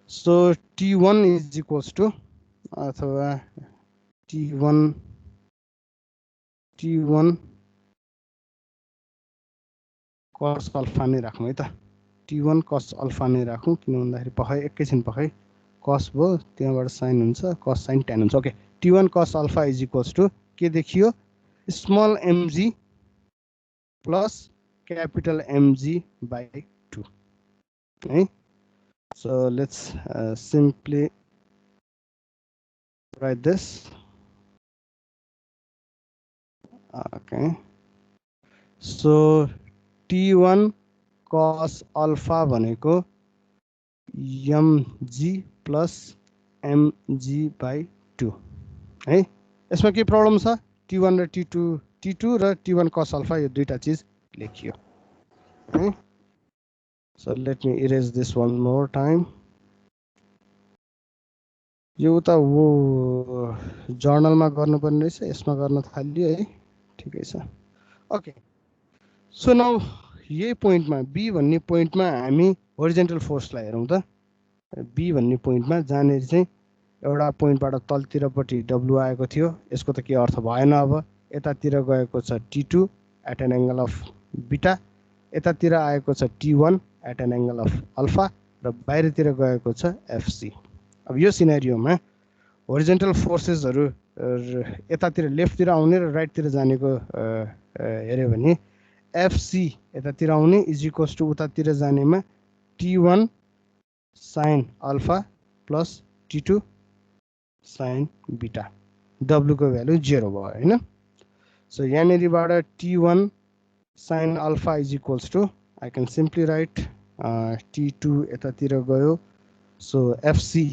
So T1 is equals to, अथवा T1 cos alpha नै राखौँ है त। T1 cos alpha नै राखौँ, किन भन्दाखेरि पखै एकैछिन पखै cos भयो, त्यहाँबाट साइन हुन्छ, cos साइन tan हुन्छ। Okay, T1 cos alpha is equals to के देखियो? Small mg plus capital mg by 2 है। So let's simply write this. Okay, so T1 cos alpha भनेको mg प्लस mg बाई 2 है। यसमा के problem छ? T1 र T2 र T1 cos अल्फा यो दुईटा चिज लेखियो है। So let me erase this one more time. यो उता वो जर्नलमा गर्नुपर्ने रहेछ, यसमा गर्न थालियो है, ठिकै छ। ओके, सो नाउ यही पोइन्टमा B भन्ने पोइन्टमा हामी होरिजेन्टल फोर्सलाई हेरौँ त। B भन्ने पोइन्टमा जहाँनिर चाहिँ एउटा पोइन्टबाट तलतिरपट्टि W आएको थियो, यसको त के अर्थ भएन। अब यतातिर गएको छ T2 at an angle of beta, यतातिर आएको छ T1 at an angle of alpha, र बाहिरतिर गएको छ FC अब यो सिनेरियोमा होरिजेन्टल फोर्सेसहरु यतातिर लेफ्टतिर आउने र राइटतिर जानेको हेर्यो भने FC यतातिर आउने इज इक्वल्स टु उतातिर जानेमा T1 sin alpha plus T2 sin beta W को भ्यालु 0 भयो हैन so यहाँनेरिबाट T1 sin alpha is equals to I can simply write T2 यतातिर गयो so FC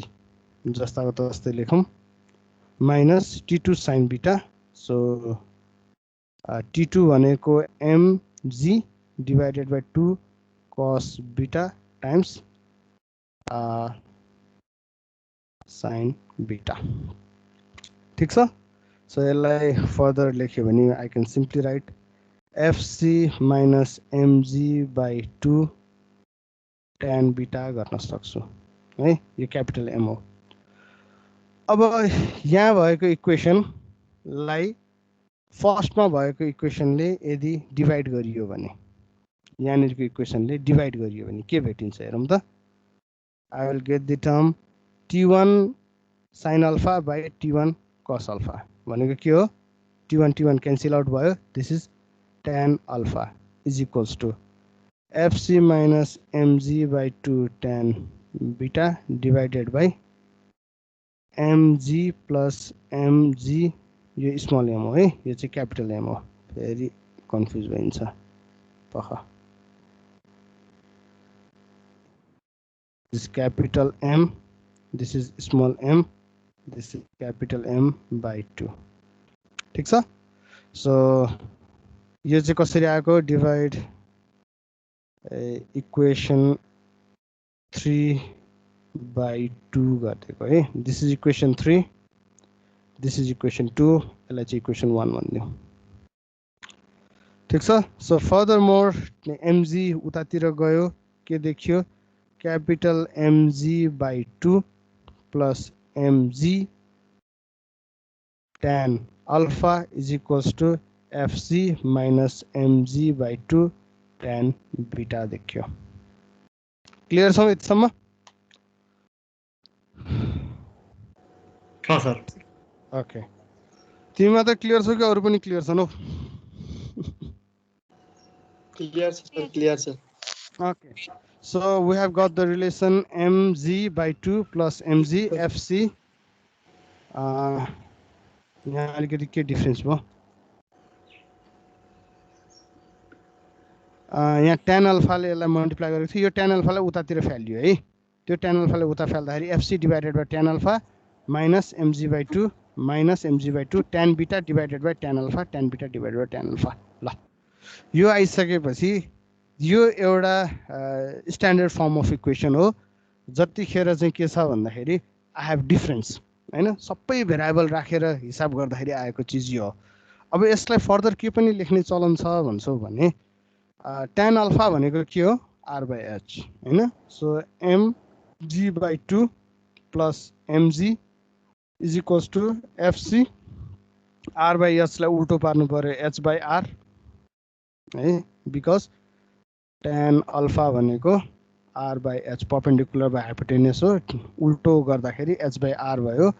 जस्ताको तस्तै लेखौं minus T2 sin beta so T2 भनेको mg divided by 2 cos beta times sin beta ठीक छ so यसलाई further लेख्यो भने I can simply write FC minus mg by 2 tan beta गर्न सक्छु है यो क्यापिटल M हो अब यहाँ भएको इक्वेसन लाई फर्स्टमा भएको इक्वेसनले यदि डिवाइड गरियो भने यहाँनिरको इक्वेसनले डिवाइड गरियो भने के भेटिन्छ हेरौं त I will get the term T1 sin alpha by T1 cos alpha भनेको के हो T1 cancel out भयो this is tan alpha is equals to FC minus mg by 2 tan beta divided by mg plus mg यो small m हो है यो चाहिँ capital M हो फेरि कन्फ्युज भइन्छ पख this capital M this is small m this is capital M by 2 ठीक छ सो यो चाहिँ कसरी आएको डिवाइड इक्वेसन 3 by 2 गरिदिएको है this is equation 3 this is equation 2 यसलाई चाहिँ इक्वेसन 1 भनिदिउँ ठीक छ सो फर्दर मोर mg उतातिर गयो के देखियो capital mg by 2 plus mg tan alpha is equals to FC minus mg by 2 tan beta देखियो क्लियर छ यतिसम्म छ सर ओके तिमी मात्र क्लियर छौ कि अरु पनि क्लियर छन् हौ क्लियर छ सर क्लियर छ okay so we have got the relation mg by 2 plus mg FC यहाँ अलिकति के डिफरेन्स भयो यहाँ tan अल्फाले यसलाई मल्टिप्लाई गरेको थियो यो tan अल्फालाई उतातिर फ्याल्यो है त्यो tan अल्फाले उता फ्याल्दाखेरि FC divided by tan alpha minus mg by 2 minus mg by 2 tan beta divided by tan alpha tan beta divided by tan alpha ल यो आइसकेपछि यो एउटा स्ट्यान्डर्ड फर्म अफ इक्वेसन हो जतिखेर चाहिँ के छ भन्दाखेरि आई हेभ डिफरेन्स हैन सबै भेरिएबल राखेर हिसाब गर्दाखेरि आएको चीज यो हो अब यसलाई फर्दर के पनि लेख्ने चलन छ भन्छौ भने tan अल्फा भनेको के हो r by h हैन so mg by 2 plus mg is equals to FC r by h लाई उल्टो पार्नु पर्यो h by r है because tan alpha भनेको r by h perpendicular by hypotenuse हो उल्टो गर्दाखेरि h by r भयो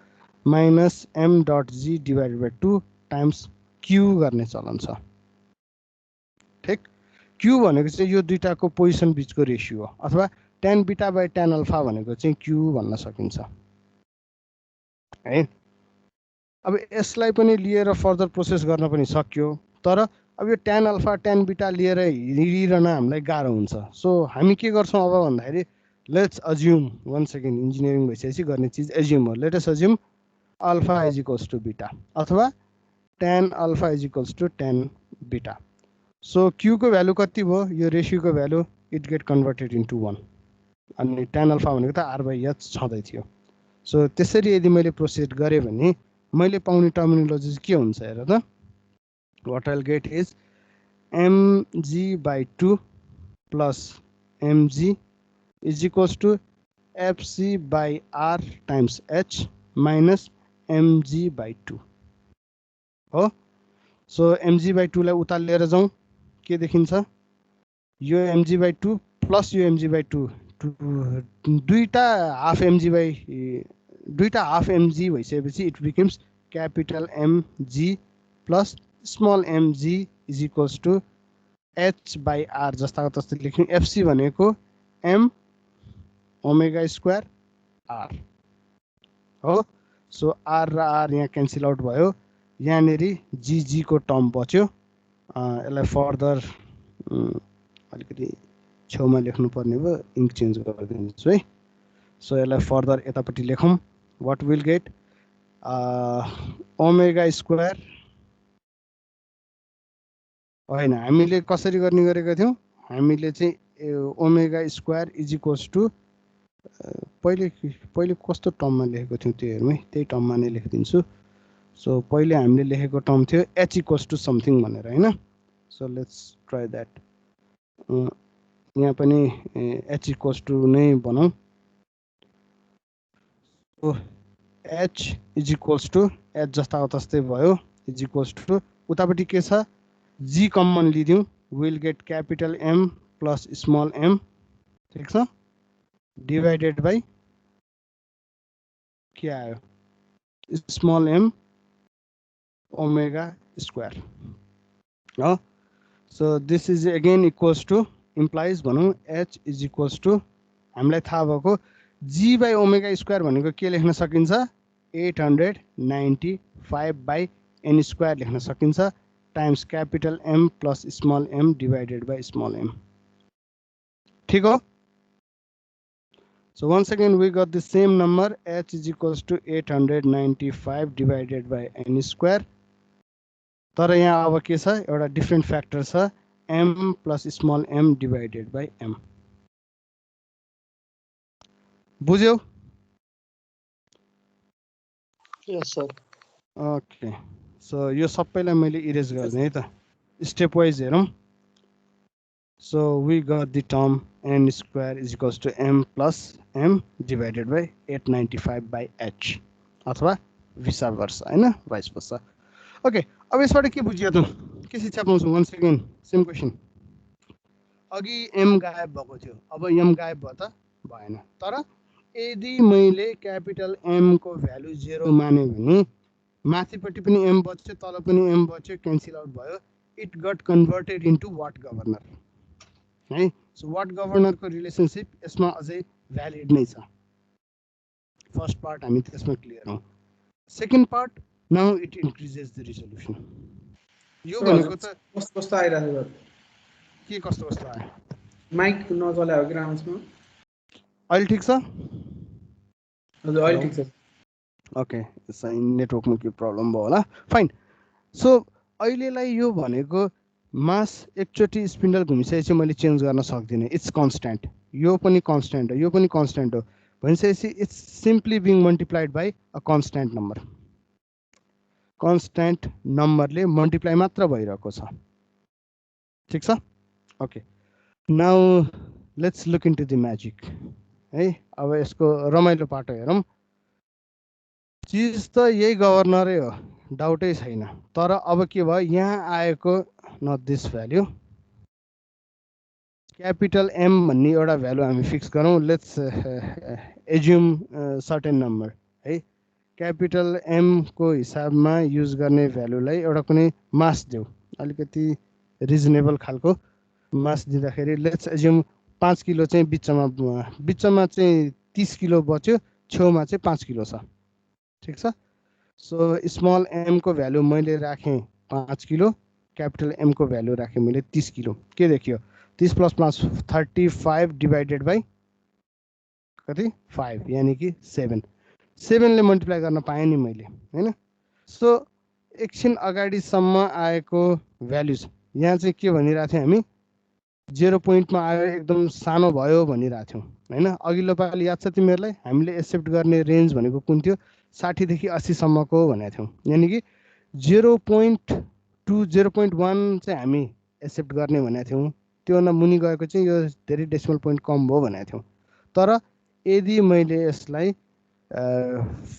minus m dot g divided by 2 times q गर्ने चलन छ ठीक q भनेको चाहिँ यो दुईटाको पोजिसन बीचको रेशियो हो अथवा tan beta by tan alpha भनेको चाहिँ q भन्न सकिन्छ है अब यसलाई पनि लिएर फर्दर प्रोसेस गर्न पनि सक्यो तर अब यो tan अल्फा tan बीटा लिएर हिँडिरहन हामीलाई गाह्रो हुन्छ सो हामी के गर्छौं अब भन्दाखेरि let's assume one second engineering भइसकेपछि गर्ने चीज अज्युम हो let us assume alpha is equals to beta अथवा tan alpha is equals to tan beta so q को भ्यालु कति भयो यो रेशियो को value it get converted into 1 अनि tan अल्फा भनेको त r by h छँदै थियो सो त्यसरी यदि मैले प्रोसेस गरे भने मैले पाउने टर्मिनोलोजी के हुन्छ हेर त what I'll get is mg by 2 plus mg is equals to fc by r times h minus mg by 2 हो सो mg by 2 लाई उता लिएर जाउँ के देखिन्छ यो mg by 2 plus यो mg by 2 दुईटा हाफ mg by दुईटा हाफ mg भइसकेपछि it becomes capital mg plus small mg is equals to h by r जस्ताको तस्तै लेख्ने fc भनेको m ओमेगा स्क्वायर r हो सो r र r यहाँ क्यान्सल आउट भयो यहाँनेरि gg को टर्म बच्यो यसलाई फर्दर अलिकति छेउमा लेख्नु पर्ने भयो इङ्क चेन्ज गरिदिन्छु है सो यसलाई फर्दर यतापट्टि लेखौँ what will get omega square होइन हामीले कसरी गर्ने गरेका थियौँ हामीले चाहिँ omega square is equals to पहिले कस्तो टर्ममा लेखेको थियौँ त्यो हेरौँ है त्यही टर्ममा नै लेखिदिन्छु सो पहिले हामीले लेखेको टर्म थियो h इक्वल्स टु समथिङ भनेर होइन सो लेट्स ट्राई द्याट यहाँ पनि h इक्वल्स टु नै बनाऊँ so h is equals to h जस्ताको तस्तै भयो इज इक्वल्स टु उतापट्टि के छ g कमन लिदिउँ will get capital m plus small m ठिक छ डिवाइडेड बाई के आयो स्मल m ओमेगा स्क्वायर हो so this is again equals to implies भनौँ h इज इक्वल्स टु हामीलाई थाहा भएको g बाई ओमेगा स्क्वायर भनेको के लेख्न सकिन्छ 895 बाई n स्क्वायर लेख्न सकिन्छ times capital m plus small m divided by small m ठीक हो so once again we got the same number h is equals to 895 divided by n square तर यहाँ अब के छ एउटा डिफरेंट फ्याक्टर छ m plus small m divided by m बुझ्यौ यस सर ओके सो यो सबैलाई मैले इरेज गर्ने है त स्टेप वाइज हेरौँ so we got the term n square is equals to m plus m divided by 895 by h अथवा vice versa हैन vice versa ओके अब यसबाट के बुझियो त के शिक्षा पाउँछौ वन्स अगेन सेम क्वेशन अघि m गायब भएको थियो अब m गायब भयो त भएन तर यदि मैले क्यापिटल m को भ्यालु 0 माने भने माथिपट्टि पनि m बच्यो तल पनि m बच्यो क्यान्सल आउट भयो it got converted into what governor है सो वाट गभर्नर को रिलेशनशिप यसमा अझै भ्यालिड नै छ फर्स्ट पार्ट हामी त्यसमा क्लियर हौं second part now it increases the resolution यो भनेको त कस्तो आइराको के कस्तो आयो माइक नचलायो ग्राउन्ड्समा अहिले ठीक छ हजुर अहिले ठीक छ ओके यसै नेटवर्कमा के प्रब्लम भयो होला फाइन सो अहिलेलाई यो भनेको मास एकचोटी स्पिन्डल घुमिसकेपछि मैले चेन्ज गर्न सक्दिनँ इट्स कन्स्ट्यान्ट यो पनि कन्स्ट्यान्ट हो यो पनि कन्स्ट्यान्ट हो भनिसकेपछि it's simply being multiplied by a constant number constant नम्बरले मल्टिप्लाई मात्र भइरहेको छ ठिक छ okay now let's look into the magic है अब यसको रमाइलो पाटो हेरौँ चिज त यही गभर्नरै हो डाउटै छैन तर अब के भयो यहाँ आएको not this value capital M भन्ने एउटा भ्यालु हामी फिक्स गरौँ लेट्स एज्युम सर्टेन नम्बर है क्यापिटल M को हिसाबमा युज गर्ने भ्यालुलाई एउटा कुनै मास देऊ अलिकति रिजनेबल खालको मास दिँदाखेरि लेट्स एज्युम 5 किलो चाहिँ बिचमा चाहिँ 30 किलो बच्यो छेउमा चाहिँ 5 किलो छ ठीक छ सो स्मल m को भ्यालु मैले राखेँ 5 किलो क्यापिटल M को भ्यालु राखेँ मैले 30 किलो के देखियो 30 प्लस 5 35 डिवाइडेड बाई कति 5 यानी कि 7 ले मल्टिप्लाई गर्न पाएँ नि मैले हैन सो एकछिन अगाडिसम्म आएको भ्यालुज यहाँ चाहिँ के भनिरहेको थियौँ हामी 0 पोइन्टमा आयो एकदम सानो भयो भनिरहेको थियौँ हैन अघिल्लो पालि याद छ तिमीहरूलाई हामीले एक्सेप्ट गर्ने रेन्ज भनेको कुन थियो 60 देखि 80 सम्मको भनेको थियौँ यानी कि 0.2 0.1 चाहिँ हामी एक्सेप्ट गर्ने भनेको थियौँ त्योभन्दा मुनि गएको चाहिँ यो धेरै डेसिमल पोइन्ट कम भयो भनेको थियौँ तर यदि मैले यसलाई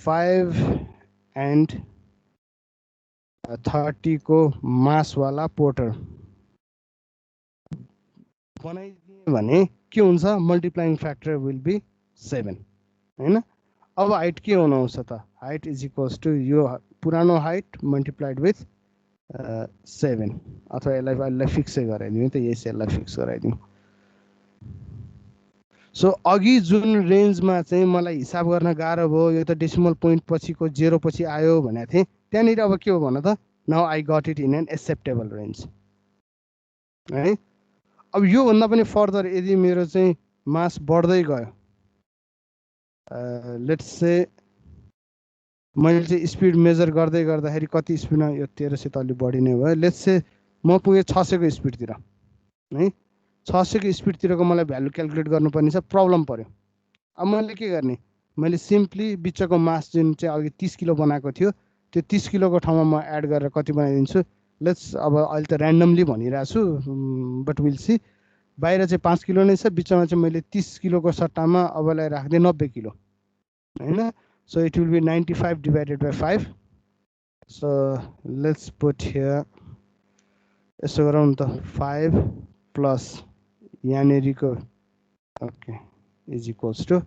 5 and 30 को मासवाला पोर्टर बनाइदिए भने के हुन्छ मल्टिप्लाइङ फ्याक्टर विल बी 7 हैन अब हाइट के हुन आउँछ त हाइट इज इक्वल्स टु यो पुरानो हाइट मल्टिप्लाइड विथ 7 अथवा यसलाई फिक्सै गराइदिउँ त यसलाई फिक्स गराइदिउँ सो अघि जुन रेन्जमा चाहिँ मलाई हिसाब गर्न गाह्रो भयो यो त डेसिमल पोइन्ट पछिको 0 पछि आयो भनेको थिएँ त्यहाँनिर अब के हो भन त now I got it in an acceptable range है अब योभन्दा पनि फर्दर यदि मेरो चाहिँ मास बढ्दै गयो लेट्स से मैले चाहिँ स्पिड मेजर गर्दै गर्दाखेरि कति स्पिडमा यो 1300 त अलि बढी नै भयो लेट्स से म पुगेँ 600 को स्पिडतिर है 600 को स्पिडतिरको मलाई भ्यालु क्यालकुलेट गर्नुपर्ने छ प्रब्लम पर्यो अब मैले के गर्ने मैले सिम्पली बिचको मास जुन चाहिँ अघि 30 किलो बनाएको थियो त्यो 30 किलोको ठाउँमा म एड गरेर कति बनाइदिन्छु लेट्स अब अहिले त ऱ्यान्डमली भनिरहेको छु बट विल सी बाहिर चाहिँ 5 किलो नै छ बिचमा चाहिँ मैले 30 किलोको सट्टामा अबलाई राख्दै 90 किलो हैन so it will be 95 divided by 5 so let's put here यसो गरौँ त 5 प्लस यहाँनेरिको ओके इज इक्वल्स टु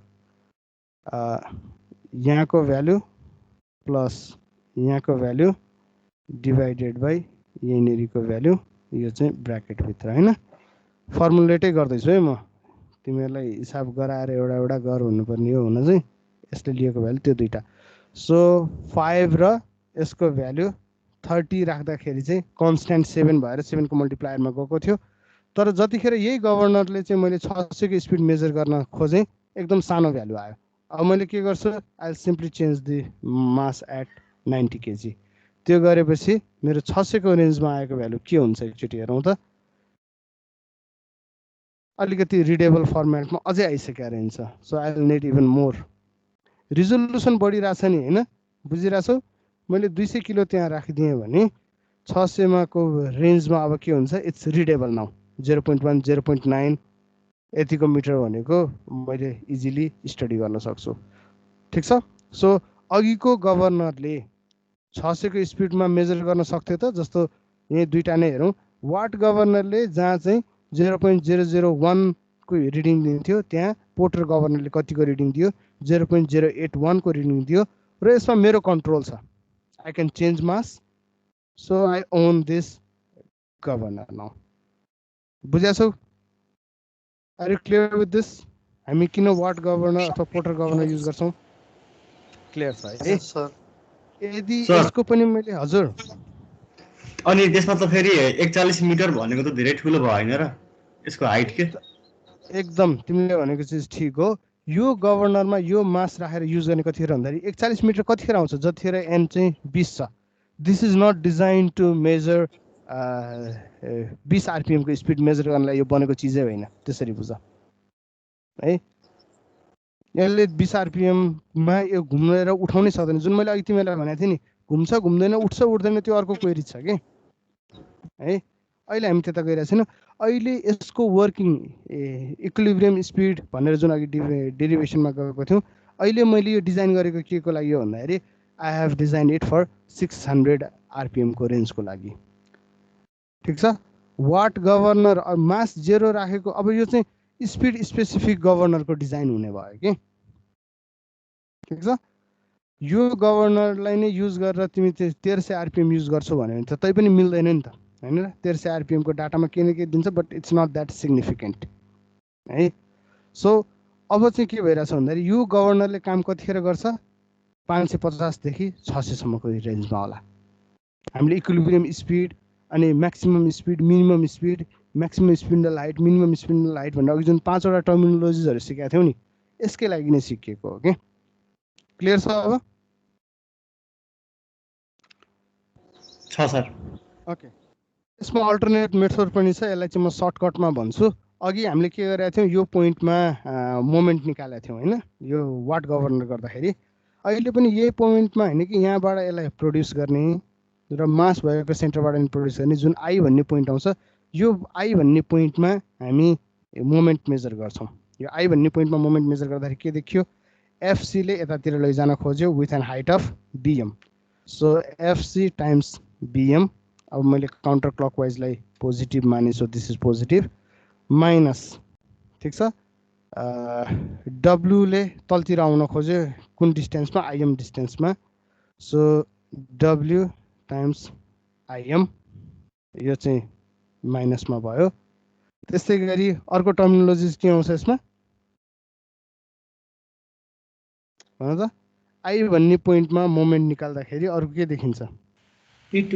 यहाँको भ्यालु प्लस यहाँको भ्यालु डिभाइडेड बाई यहाँनेरिको भ्यालु यो चाहिँ ब्र्याकेटभित्र हैन फर्मुलेटै गर्दैछु है म तिमीहरूलाई हिसाब गराएर एउटा एउटा गर हुनुपर्ने हो हुन चाहिँ यसले लिएको भ्यालु त्यो दुईटा सो 5 र यसको भ्यालु 30 राख्दाखेरि चाहिँ कन्स्ट्यान्ट 7 भएर 7 को मल्टिप्लायरमा गएको थियो तर जतिखेर यही गभर्नरले चाहिँ मैले 600 को स्पिड मेजर गर्न खोजेँ एकदम सानो भ्यालु आयो अब मैले के गर्छु I simply change the mass at 90 kg त्यो गरेपछि मेरो 600 को रेन्जमा आएको भ्यालु के हुन्छ एकचोटि हेरौँ त अलिकति रिडेबल फर्मेटमा अझै आइसकेको रहेछ so I will need even more resolution बढिरहेछ नि हैन बुझिरहेछौ मैले 200 किलो त्यहाँ राखिदिएँ भने 600 मा को रेन्जमा अब के हुन्छ इट्स रिडेबल नाउ 0.1 0.9 यतिको मिटर भनेको मैले इजिली स्टडी गर्न सक्छु ठीक छ सो अघिको गभर्नरले 600 को स्पिडमा मेजर गर्न सक्थ्यो त जस्तो यही दुईटा नै हेरौँ वाट गभर्नरले जहाँ चाहिँ 0.001 को रिडिङ दिन्थ्यो त्यहाँ पोर्टर गभर्नरले कतिको रिडिङ दियो 0.081 को रिडिङ दियो र यसमा मेरो कन्ट्रोल छ I can change mass so I own this governor now बुझ्छौ are you clear with this हामी किन वाट गभर्नर अथवा पोर्टर गभर्नर युज गर्छौँ क्लियर छ है सर यदि यसको पनि मैले हजुर अनि त्यसमा त फेरि 41 मिटर भनेको त धेरै ठुलो भयो हैन र यसको हाइट के एकदम तिमीले भनेको चिज ठीक हो यो गभर्नरमा यो मास राखेर युज गर्ने कतिखेर भन्दाखेरि 41 मिटर कतिखेर आउँछ जतिखेर एन चाहिँ 20 छ this is not design to measure 20 RPM को स्पिड मेजर गर्नलाई यो बनेको चिजै होइन त्यसरी बुझ है यसले 20 आरपिएम मा यो घुमेर उठाउनै सक्दैन जुन मैले अघि तिमीलाई भनेको थिएँ नि घुम्छ घुम्दैन उठ्छ उठ्दैन त्यो अर्को क्वेरी छ के है अहिले हामी त्यता गइरहेको छैनौँ अहिले यसको वर्किङ इक्विलिब्रियम स्पिड भनेर जुन अघि डेरिभेसनमा गएको थियौँ अहिले मैले यो डिजाइन गरेको के को लागि हो भन्दाखेरि I have design it for 600 RPM को रेन्जको लागि ठिक छ वाट गभर्नर मास 0 राखेको अब यो चाहिँ स्पिड स्पेसिफिक गभर्नरको डिजाइन हुने भयो के ठिक छ यो गभर्नरलाई नै युज गरेर तिमी 1300 आरपिएम युज गर्छौ भने त तै पनि मिल्दैन नि त हैन र 1300 आरपिएम को डाटामा के न के दिन्छ but it's not that significant है सो अब चाहिँ के भइरहेछ भन्दाखेरि यो गभर्नरले काम कतिखेर गर्छ 550 देखि 600 सम्मको रेन्जमा होला हामीले इक्विलिब्रियम स्पिड अनि maximum speed minimum speed maximum spindle height minimum spindle height भनेर अघि जुन 5 वटा टर्मिनोलोजिजहरु सिकाएको थियौ नि यसकै लागि नै सिकेको हो के क्लियर छ अब छ सर ओके यसमा अल्टरनेट मेथड पनि छ यसलाई चाहिँ म सर्टकटमा भन्छु अघि हामीले के गरेका थियौं यो पोइन्टमा मोमेन्ट निकालेका थियौं हैन यो वाट गभर्नर गर्दाखेरि अहिले पनि यही पोइन्टमा हैन कि यहाँबाट यसलाई प्रोड्युस गर्ने र मास भएको सेन्टरबाट नि प्रोड्युस गर्ने जुन आई भन्ने पोइन्ट आउँछ यो आई भन्ने पोइन्टमा हामी मोमेन्ट मेजर गर्छौं यो आई भन्ने पोइन्टमा मोमेन्ट मेजर गर्दाखेरि के देखियो एफसी ले यतातिर लैजान खोज्यो with an height of BM so FC times BM अब मैले काउन्टर क्लकवाइजलाई पोजिटिभ माने so this is positive minus ठीक छ W ले तलतिर आउन खोज्यो कुन डिस्टेन्समा IM डिस्टेन्समा सो W टाइम्स IM यो चाहिँ माइनसमा भयो त्यस्तै गरी अर्को टर्मिनोलोजिस के आउँछ यसमा भन त I भन्ने पोइन्टमा मोमेन्ट निकाल्दाखेरि अरु के देखिन्छ T2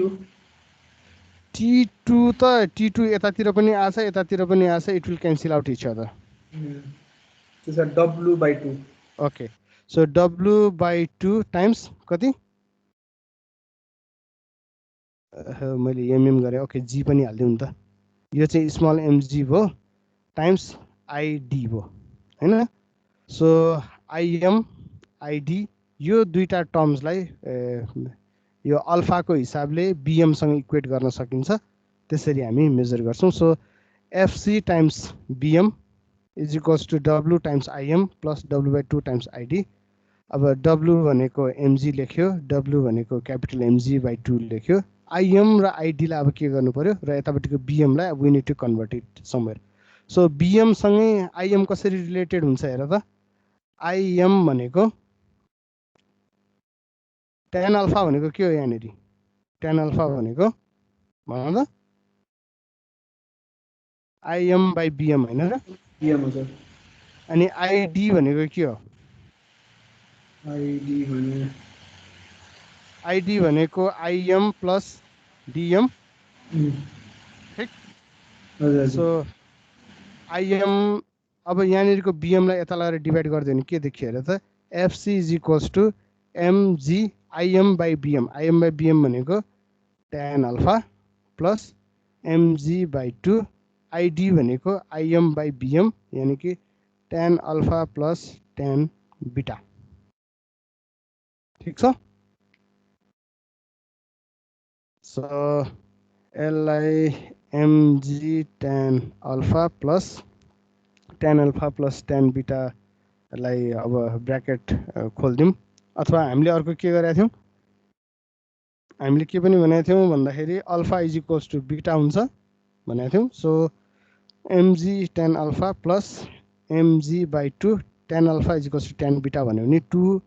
T2 त T2 यतातिर पनि आछ यतातिर पनि आछ it will cancel out each other त्यसो W/2 okay so W/2 times कति मैले एमएम गरे ओके जी पनि हाल्दिउँ नि त यो चाहिँ स्मल mg भयो टाइम्स ID भयो हैन सो IM ID यो दुईटा टर्म्सलाई यो अल्फाको हिसाबले BM सँग इक्वेट गर्न सकिन्छ त्यसरी हामी मेजर गर्छौं so FC times BM is equals to W times IM plus W/2 times ID अब W भनेको mg लेख्यो W भनेको क्यापिटल mg/2 लेख्यो IM र ID लाई अब के गर्नु पर्यो र यतापट्टिको BM लाई we need to convert it somewhere so BM सँगै IM कसरी रिलेटेड हुन्छ हेर त IM भनेको tan अल्फा भनेको के हो यहाँनेरि tan अल्फा भनेको भन त IM/BM हैन र BM हो सर अनि ID भनेको के हो ID भनेको IM प्लस DM ठीक हजुर सो IM अब यहाँनेरिको BM लाई यता लगाएर डिभाइड गर्दियो भने के देखियो हेर त FC is equals to mg IM/BM IM/BM भनेको tan alpha plus mg/2 ID भनेको IM/BM यानी कि tan alpha plus tan beta ठीक छ सो एलआई mg tan alpha plus tan beta लाई अब ब्र्याकेट खोल्दिउँ अथवा हामीले अर्को के गरेका थियौं हामीले के पनि भनेका थियौं भन्दाखेरि alpha is equals to beta हुन्छ भनेका थियौं so mg tan alpha plus mg/2 tan alpha is equals to tan beta भन्यो भने 2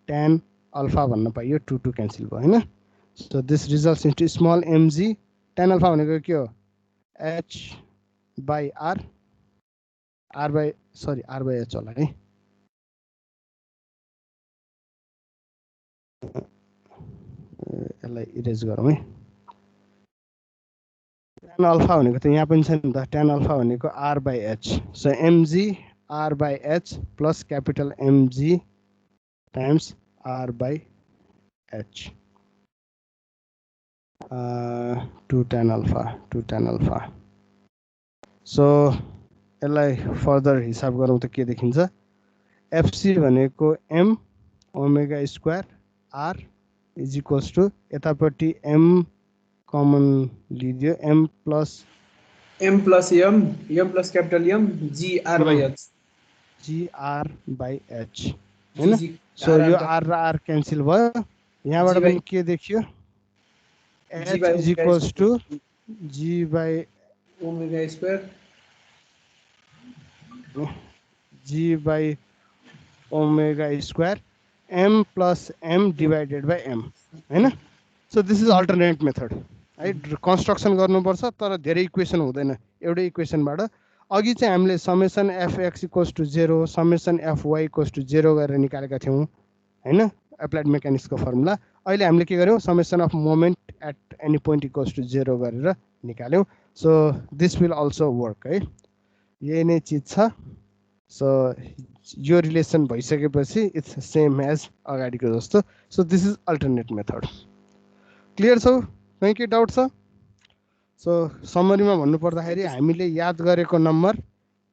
tan अल्फा भन्न पाइयो 2 क्यान्सल भयो हैन so this results into small mg tan alpha भनेको के हो h/r r/h होला है यसलाई इरेज गरौँ है tan अल्फा भनेको त यहाँ पनि छ नि त tan अल्फा भनेको r/h so mg r/h plus capital mg times r/h 2 tan alpha so यसलाई फर्दर हिसाब गरौँ त के देखिन्छ FC भनेको m omega square r is equals to यतापट्टि m कमन लिदियो m plus m plus capital M GR/H GR/H हैन सो यो r र r क्यान्सल भयो यहाँबाट पनि के देखियो h is equals to omega square g omega square m plus m divided by m हैन so this is alternate method है कन्स्ट्रक्सन गर्नुपर्छ तर धेरै इक्वेसन हुँदैन एउटै इक्वेसनबाट अघि चाहिँ हामीले summation fx equals to 0 summation fy equals to 0 गरेर निकालेका थियौं हैन एप्लाइड मेकानिक्सको फर्मुला अहिले हामीले के गर्यौं summation of moment at any point equals to 0 गरेर निकाल्यौं so this will also work है यही नै चीज छ सो यो रिलेसन भइसकेपछि इट्स सेम एज अगाडिको जस्तो so this is alternate method clear छ कहीं के डाउट छ सो समरीमा भन्नु पर्दाखेरि हामीले याद गरेको नम्बर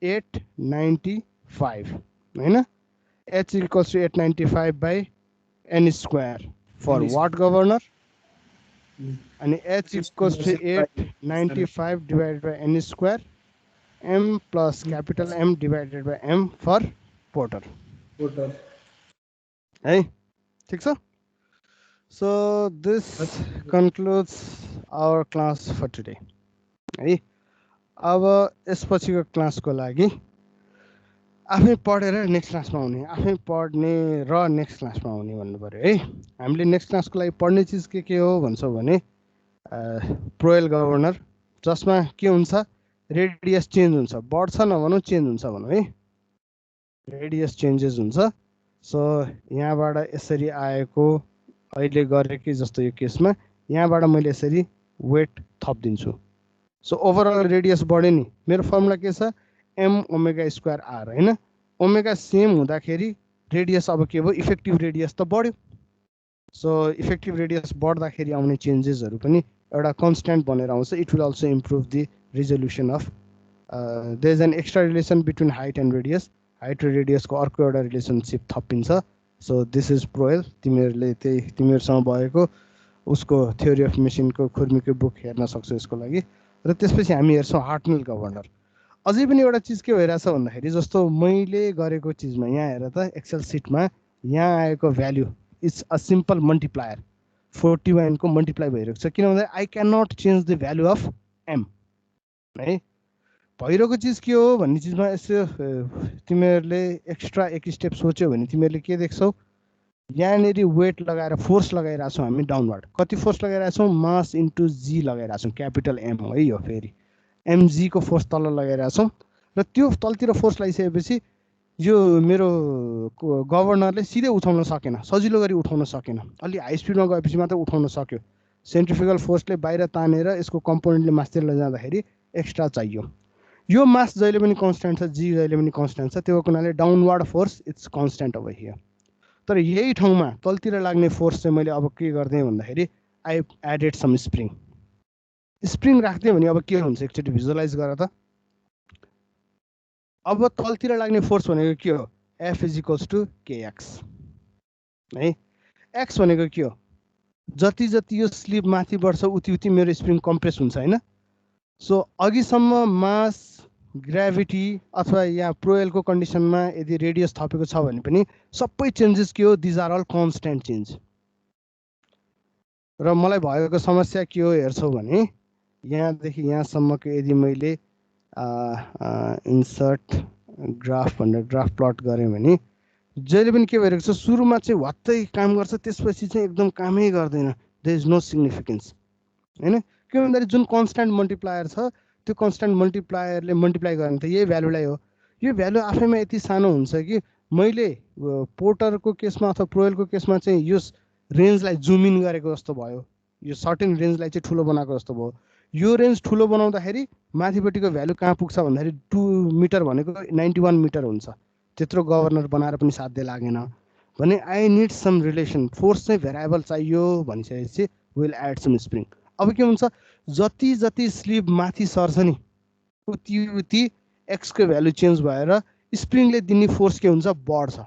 895 हैन h equals to 895 by n square for watt governor अनि h equals to 895 divided by n square m plus capital M divided by m for porter है ठीक छ so this concludes our class for today है अब यसपछिको क्लासको लागि आफै पढेर नेक्स्ट क्लासमा आउने, आफै पढ्ने र नेक्स्ट क्लासमा आउने भन्नु पर्यो है। हामीले नेक्स्ट क्लासको लागि पढ्ने चिज के हो भन्छौँ भने प्रोएल गभर्नर, जसमा के हुन्छ, रेडियस चेन्ज हुन्छ, बढ्छ नभनौँ चेन्ज हुन्छ भनौँ है, रेडियस चेन्जेस हुन्छ। सो यहाँबाट यसरी आएको अहिले गरेकै जस्तो यो केसमा यहाँबाट मैले यसरी वेट थपिदिन्छु। सो ओभरअल रेडियस बढ्यो नि, मेरो फर्मुला के छ, एम ओमेगा स्क्वायर आर होइन। ओमेगा सेम हुँदाखेरि रेडियस अब के भयो, इफेक्टिभ रेडियस त बढ्यो। सो इफेक्टिभ रेडियस बढ्दाखेरि आउने चेन्जेसहरू पनि एउटा कन्स्ट्यान्ट बनेर आउँछ। It will also improve the resolution of there is an extra relation between height and radius, height र रेडियसको अर्को एउटा रिलेसनसिप थपिन्छ। So this is Proell. तिमीहरूले त्यही तिमीहरूसँग भएको उसको थ्योरी अफ मेसिनको खुर्मीको बुक हेर्न सक्छौ यसको लागि। र त्यसपछि हामी हेर्छौँ हार्टनेल गभर्नर। अझै पनि एउटा चिज के भइरहेछ भन्दाखेरि जस्तो मैले गरेको चिजमा यहाँ हेर त, एक्सेल सिटमा यहाँ आएको value it's a simple multiplier, 41 को मल्टिप्लाई भइरहेको छ, किन भन्दा I can not change the value of M है। भइरहेको चिज के हो भन्ने चिजमा यसो तिमीहरूले एक्स्ट्रा एक स्टेप सोच्यो भने तिमीहरूले के देख्छौ, यहाँनिर वेट लगाएर फोर्स लगाइरहेको छौँ हामी डाउनवर्ड। कति फोर्स लगाइरहेको छौँ, मास इन्टु जी लगाइरहेको छौँ, क्यापिटल एम है यो, फेरि एमजी को फोर्स तल लगाइरहेको छौँ। र त्यो तलतिर फोर्स लगाइसकेपछि यो मेरो गभर्नरले सिधै उठाउन सकेन, सजिलो गरी उठाउन सकेन, अलि हाई स्पिडमा गएपछि मात्र उठाउन सक्यो। सेन्ट्रिफ्युगल फोर्सले बाहिर तानेर यसको कम्पोनेन्टले मासतिर लैजाँदाखेरि एक्स्ट्रा चाहियो। यो मास जहिले पनि कन्स्ट्यान्ट छ, जी जहिले पनि कन्स्ट्यान्ट छ, त्यो हुनाले downward force it's constant over here. तर यही ठाउँमा तलतिर लाग्ने फोर्स चाहिँ मैले अब के गरिदिएँ भन्दाखेरि I added some spring. Spring राख्दिएँ भने अब के हुन्छ एकचोटि भिजुअलाइज गर त। अब तलतिर लाग्ने फोर्स भनेको के हो, F is equals to KX है। एक्स भनेको के हो, जति जति यो स्लिप माथि बढ्छ उति उति मेरो स्प्रिङ कम्प्रेस हुन्छ होइन। सो अघिसम्म मास, ग्राभिटी अथवा यहाँ प्रोएलको कन्डिसनमा यदि रेडियस थपेको छ भने पनि सबै चेन्जेस के हो, these are all constant change. र मलाई भएको समस्या के हो हेर्छौ भने यहाँदेखि यहाँसम्मको यदि मैले इन्सर्ट ग्राफ भनेर ग्राफ प्लट गरेँ भने जहिले पनि के भइरहेको छ, सुरुमा चाहिँ वात्तै काम गर्छ, त्यसपछि चाहिँ एकदम कामै गर्दैन, देयर इज नो सिग्निफिकेन्स होइन। के भन्दाखेरि जुन कन्स्ट्यान्ट मल्टिप्लायर छ त्यो कन्स्ट्यान्ट मल्टिप्लायरले मल्टिप्लाई गर्ने त यही भ्यालुलाई हो। यो भ्यालु आफैमा यति सानो हुन्छ कि मैले पोर्टरको केसमा अथवा प्रोएलको केसमा चाहिँ यो रेन्जलाई जुम इन गरेको जस्तो भयो, यो सर्टेन रेन्जलाई चाहिँ ठुलो बनाएको जस्तो भयो। यो रेन्ज ठुलो बनाउँदाखेरि माथिपट्टिको भ्यालु कहाँ पुग्छ भन्दाखेरि 2 मिटर भनेको 91 मिटर हुन्छ। त्यत्रो गभर्नर बनाएर पनि साध्य लागेन भने I need some relation, force चाहिँ भेरिएबल चाहियो भनिसकेपछि विल एड सम स्प्रिङ। अब के हुन्छ, जति जति स्लिप माथि सर्छ नि उति उति एक्सको भ्यालु चेन्ज भएर स्प्रिङले दिने फोर्स के हुन्छ, बढ्छ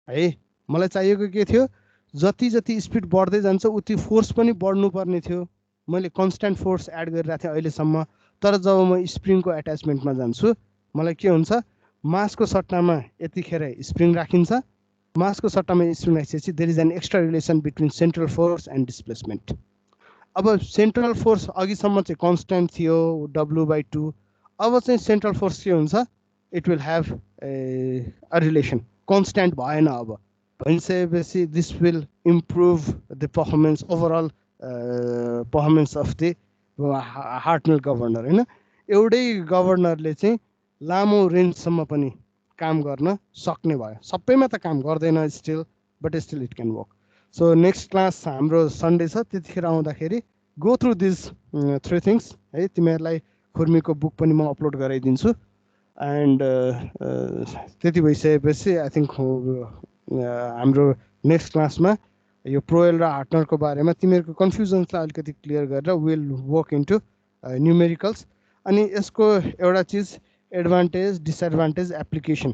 है। मलाई चाहिएको के थियो, जति जति स्पिड बढ्दै जान्छ उति फोर्स पनि बढ्नुपर्ने थियो। मैले कन्स्ट्यान्ट फोर्स एड गरिरहेको थिएँ अहिलेसम्म। तर जब म स्प्रिङको एट्याचमेन्टमा जान्छु मलाई के हुन्छ, मासको सट्टामा यतिखेर स्प्रिङ राखिन्छ, मासको सट्टामा स्प्रिङ राखिसकेपछि there is an extra relation between central force and displacement. अब सेन्ट्रल फोर्स अघिसम्म चाहिँ कन्स्ट्यान्ट थियो W/2, अब चाहिँ सेन्ट्रल फोर्स के हुन्छ, it will have a relation, constant भएन। अब भनिसकेपछि this will improve the performance, overall performance of the Hartnell governor होइन। एउटै गभर्नरले चाहिँ लामो रेन्जसम्म पनि काम गर्न सक्ने भयो। सबैमा त काम गर्दैन still, but still it can work. So next class हाम्रो सन्डे छ, त्यतिखेर आउँदाखेरि गो थ्रु दिस 3 थिङ्स है। तिमीहरूलाई खुर्मीको बुक पनि म अपलोड गराइदिन्छु। एन्ड त्यति भइसकेपछि आई थिङ्क हाम्रो नेक्स्ट क्लासमा यो प्रोएल र हार्टनरको बारेमा तिमीहरूको कन्फ्युजन्सलाई अलिकति क्लियर गरेर विल वर्क इन्टु न्युमेरिकल्स। अनि यसको एउटा चिज एडभान्टेज डिसएडभान्टेज एप्लिकेसन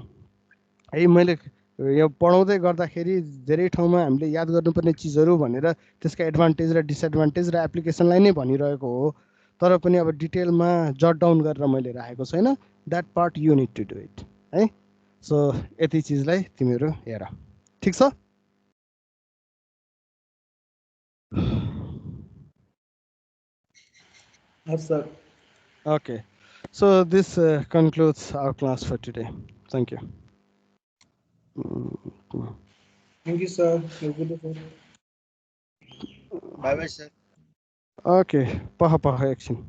है। मैले यो पढाउँदै गर्दाखेरि धेरै ठाउँमा हामीले याद गर्नुपर्ने चिजहरू भनेर त्यसका एडभान्टेज र डिसएडभान्टेज र एप्लिकेसनलाई नै भनिरहेको हो, तर पनि अब डिटेलमा जट डाउन गरेर मैले राखेको छैन। That part you need to do it है। सो यति चिजलाई तिमीहरू हेर, ठिक छ। Sir okay, So this concludes our class for today. Thank you. Thank you, sir. Have a good day, sir. Bye bye, sir. Okay, paha paha action.